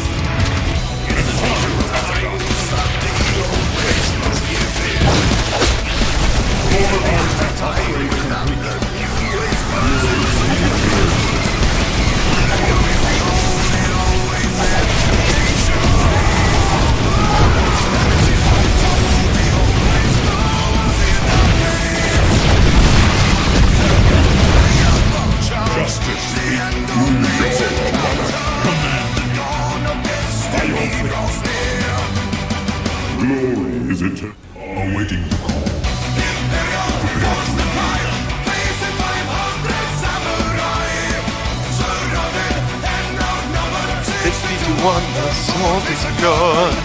Justice. Glory is it awaiting the call. 60 to 1, the sword is gone.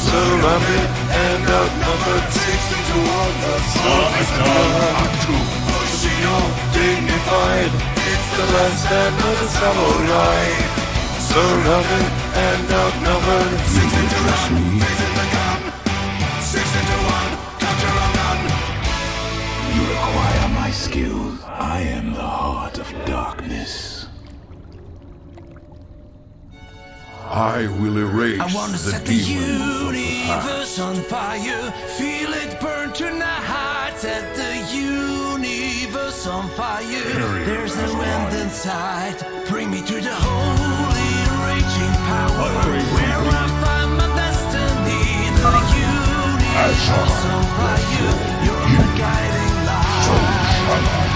Surrounded and outnumbered, 60 to 1, the sword is gone. Bushido, dignified, it's the last stand of the samurai. Surrounded and outnumbered, 60 to 1, facing the gun. 60 to 1, capture a gun. You require my skills. I am the heart of darkness. I will erase I want to the set the demons of the universe on fire. Feel it burn tonight. Set the universe on fire. There's no end in sight. Bring me to the holy raging power. Where I find my destiny. The universe on fire. You're my guiding light.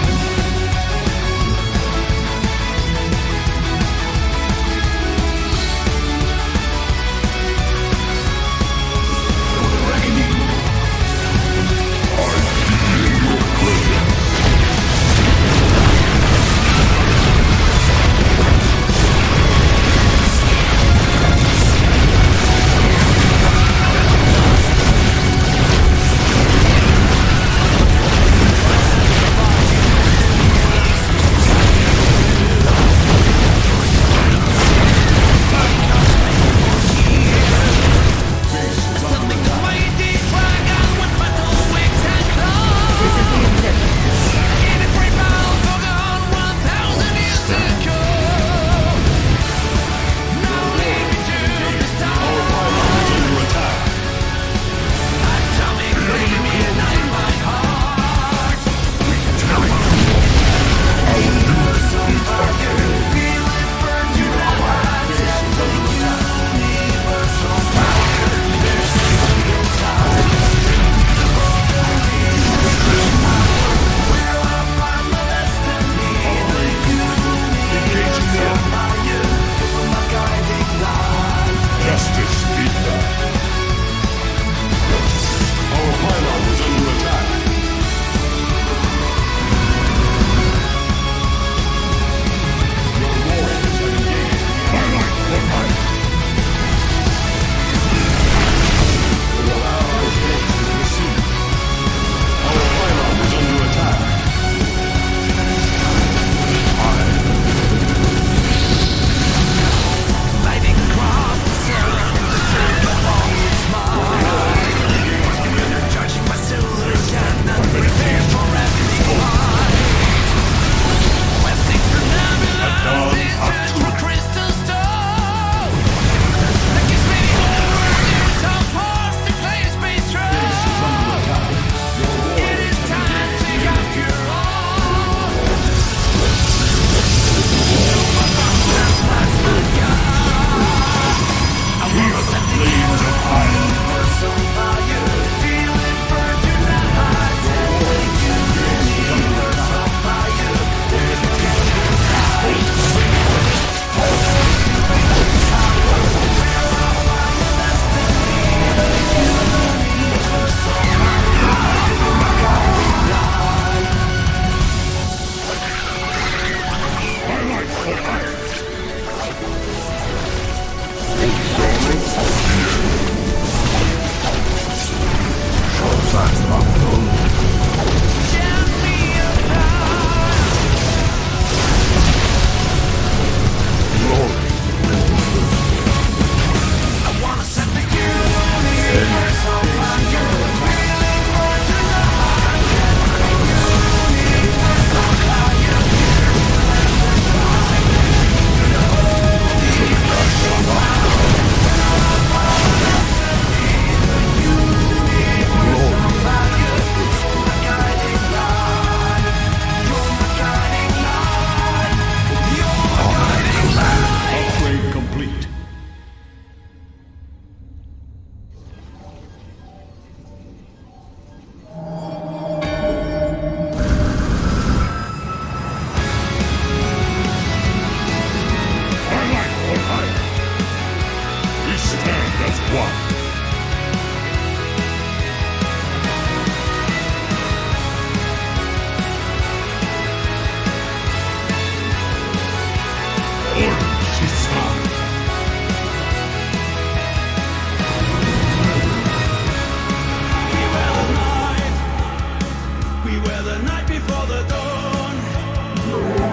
Beware the night before the dawn.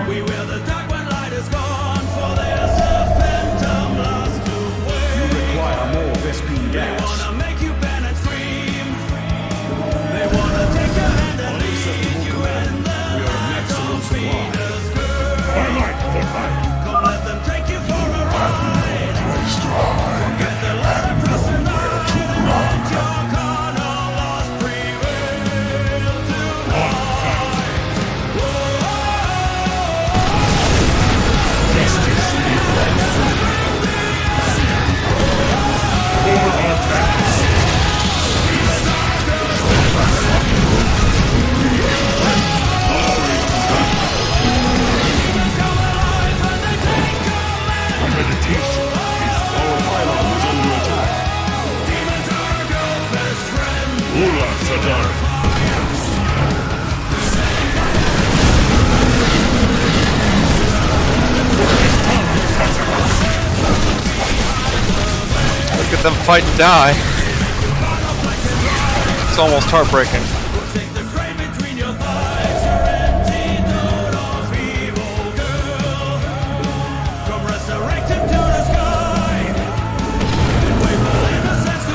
Beware the dark when light is gone. For there's a phantom lost away. You require more Vespine They gas. wanna make you bend and scream. They wanna take your hand and lead you in the night. Don't be a come let them take you for a ride. Forget the light across the night and let your corner lost prevail tonight. Look at them fight and die. It's almost heartbreaking. Take the grain between your thighs, your empty note of evil girl. Come resurrect him to the sky. Wave the innocence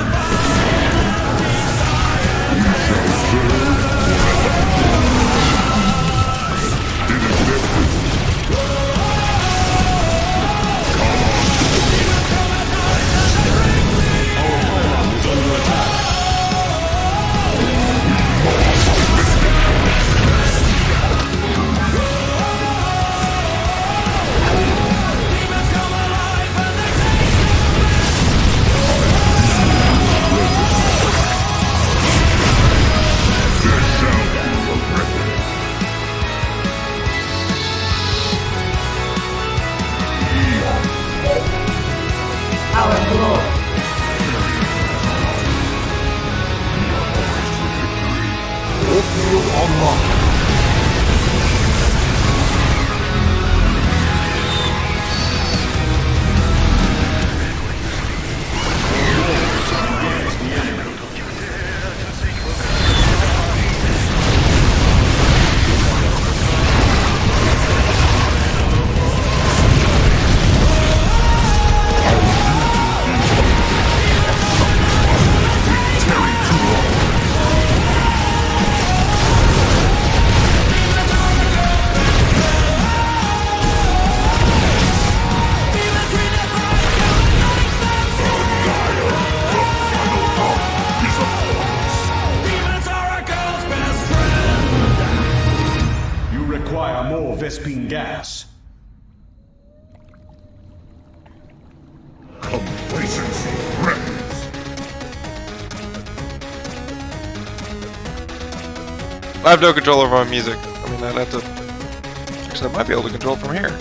Vespine gas. Complacency threatens. I have no control over my music. I mean, I'd have to... Actually, I might be able to control it from here.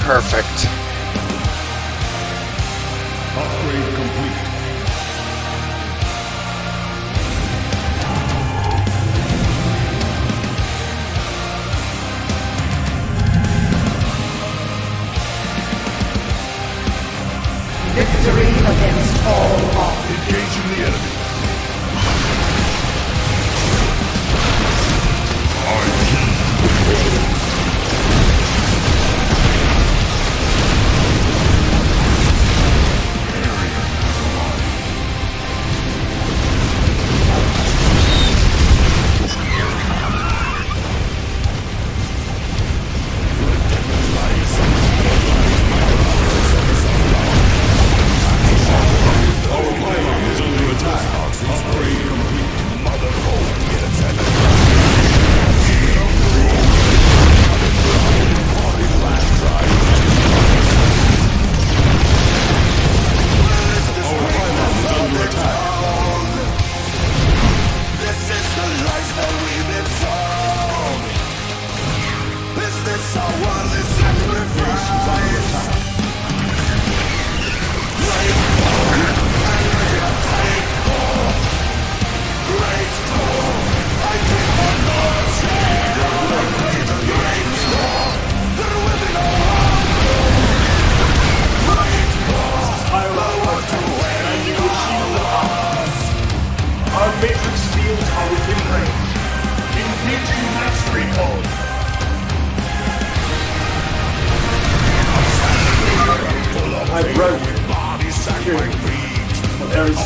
Perfect. Upgrade complete. Victory against all odds. Engaging the enemy.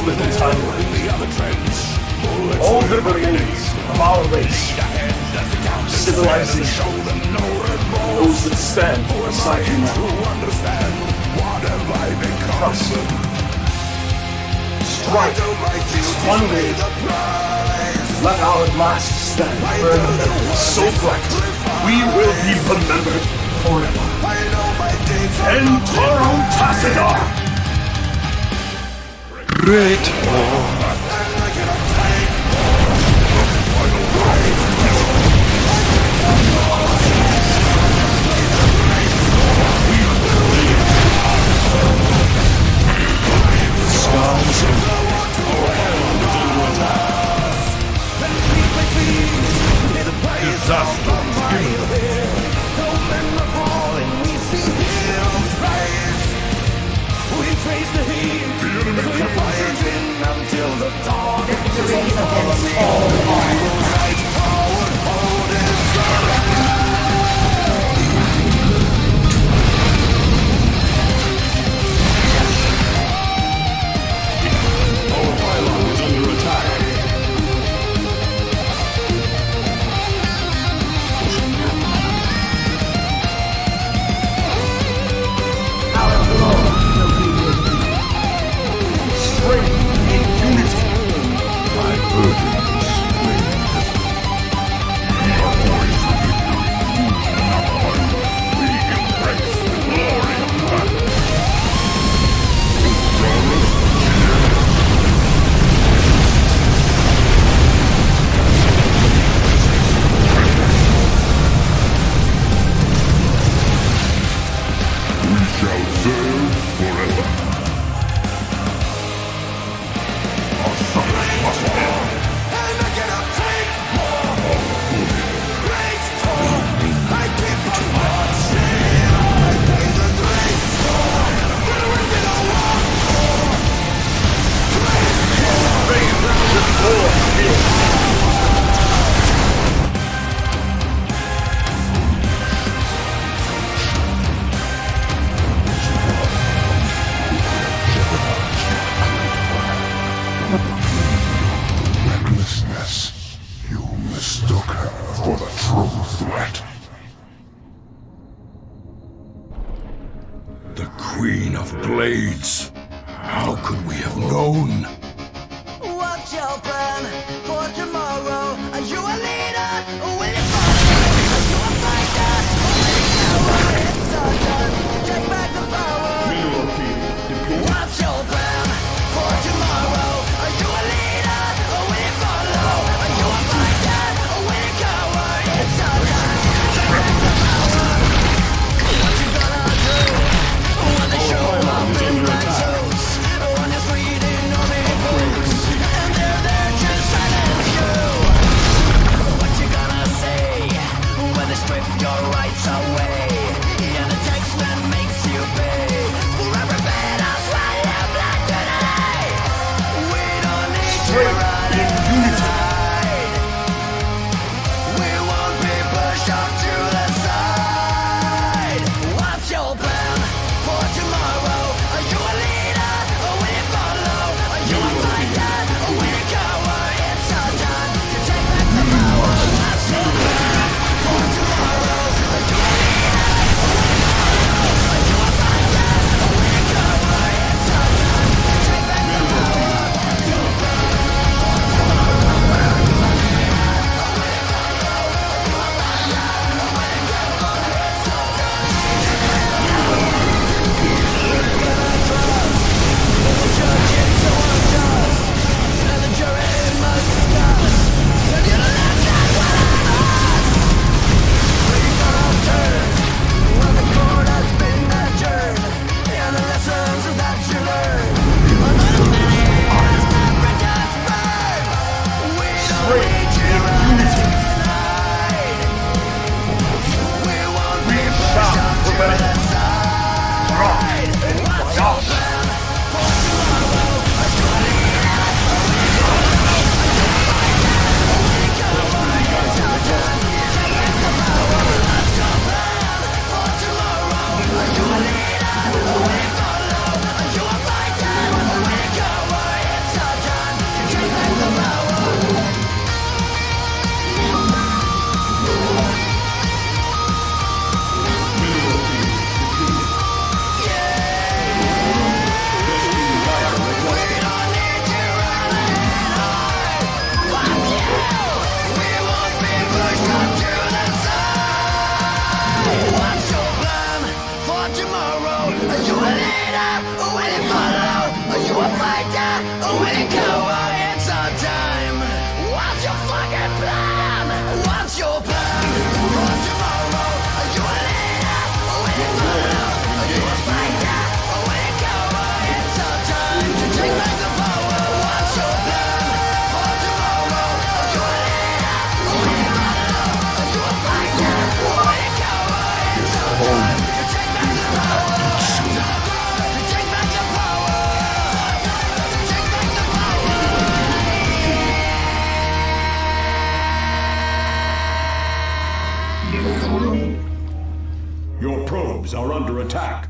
little timeline. All that remains of our race, civilization, those that stand beside you now. Trust. Strike. One day, let our last stand burn so bright, we will be remembered forever. Enter Tassadar! Great Lord. Recklessness. You mistook her for the true threat. The Queen of Blades. How could we have known? What's your plan for tomorrow? Are you a leader? Will you follow? Are you a fighter? Will you cower? It's our turn. Take back the power. Mineral field depleted. What's your plan for tomorrow? Are you a leader? Will you follow? Are you a fighter? Will you cower? It's our turn. Take back the power. What you gonna do when they show up in black suits? When you're reading on the books, and they're there to silence you. Your probes are under attack.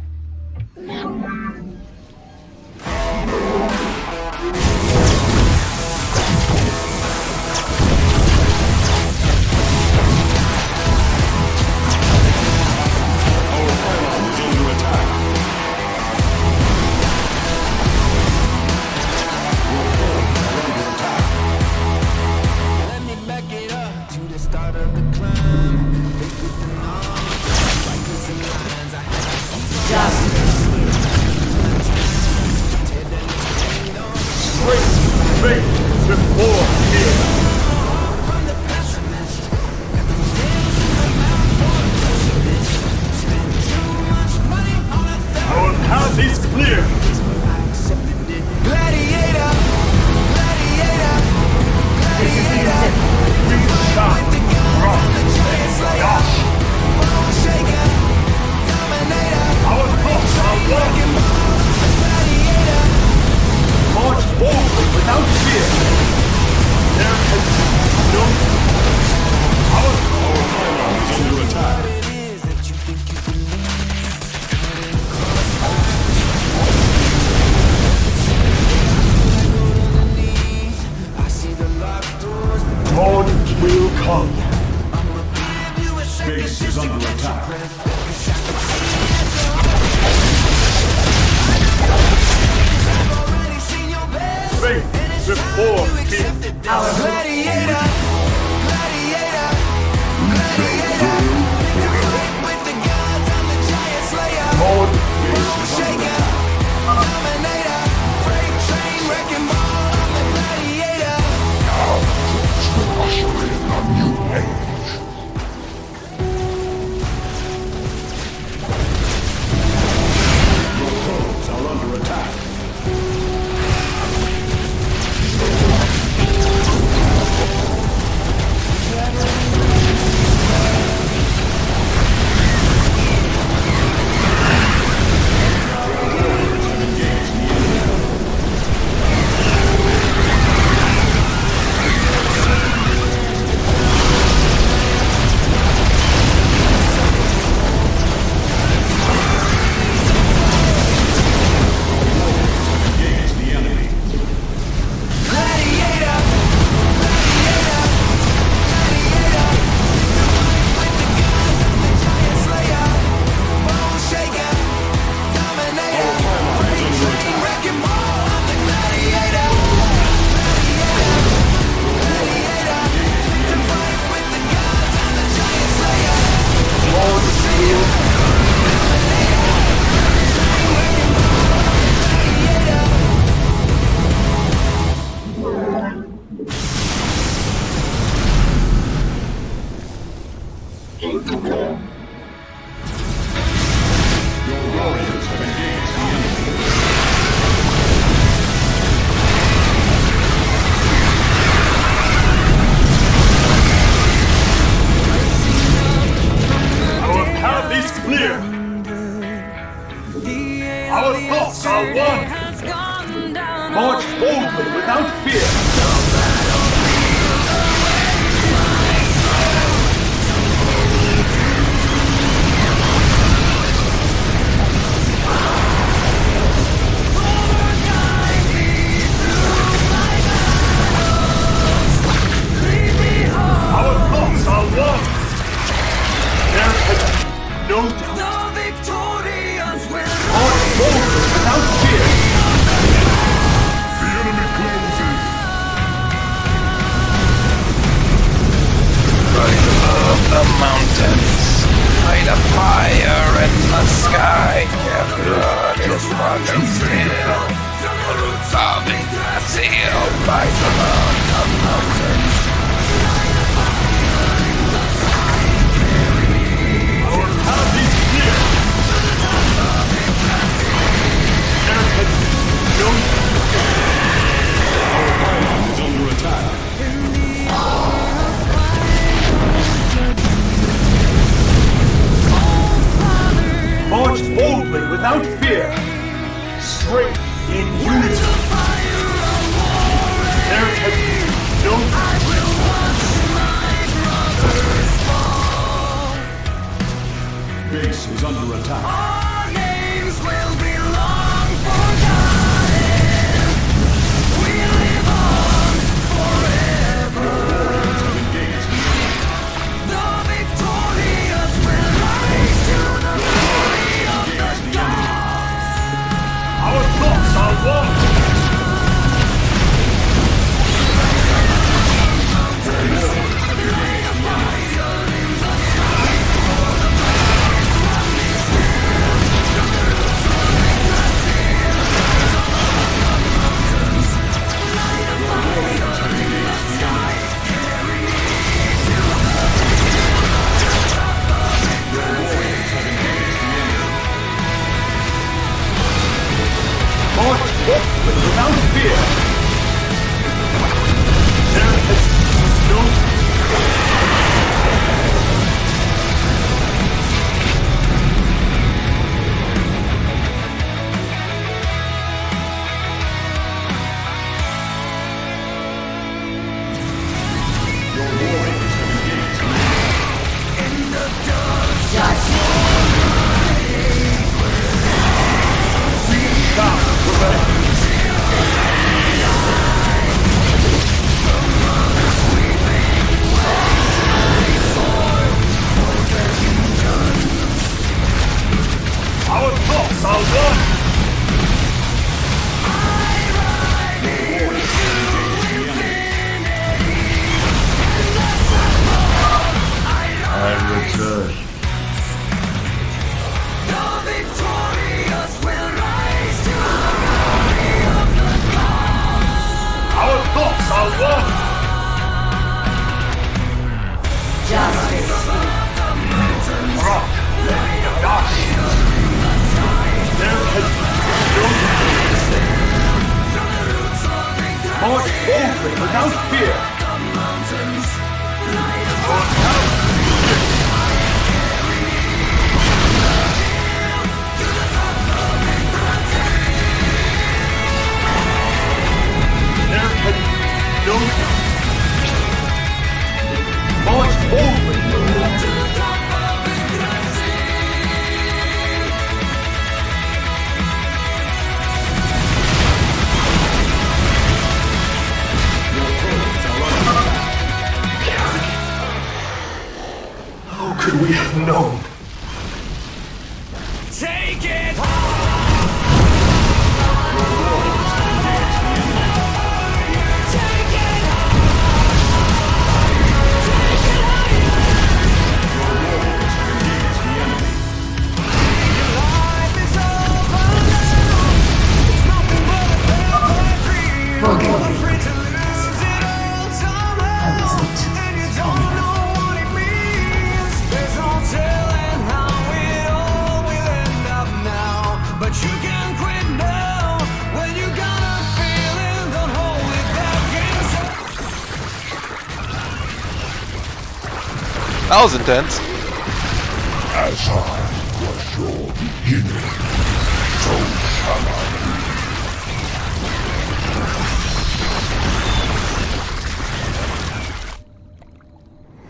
base is under attack. Our names will be long forgotten. We live on forever. The victorious will rise to the glory of the gods. Our thoughts are one. Without fear. There is no... Your warriors have engaged. In the dark, just Stop, rebel. Our thoughts are one. I return. the victorious will rise to the glory of the gods. Our thoughts are one. Justice. Rock. Darkness. There has no... March boldly without fear. There has no... March boldly. How could we have known? Take it! That was intense. As I was your beginning, so shall I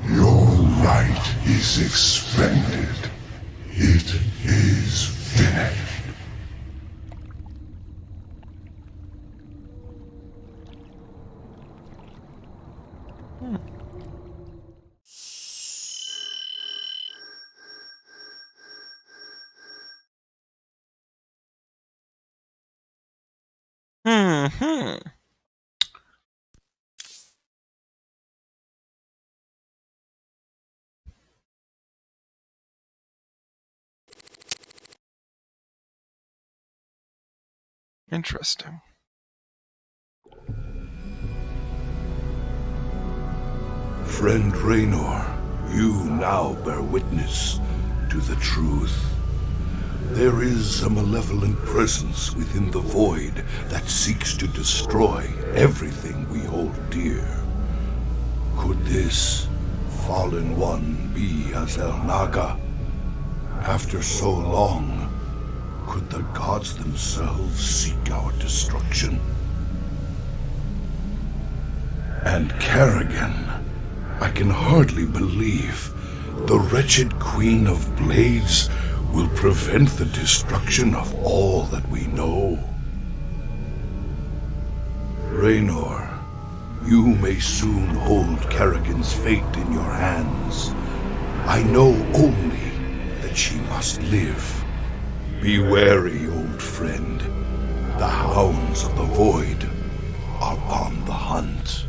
be. Your light is expended. It is finished. Interesting. Friend Raynor, you now bear witness to the truth. There is a malevolent presence within the void that seeks to destroy everything we hold dear. Could this fallen one be Azel Naga? After so long, could the gods themselves seek our destruction? And Kerrigan, I can hardly believe the wretched Queen of Blades will prevent the destruction of all that we know. Raynor, you may soon hold Kerrigan's fate in your hands. I know only that she must live. Be wary, old friend. The hounds of the void are on the hunt.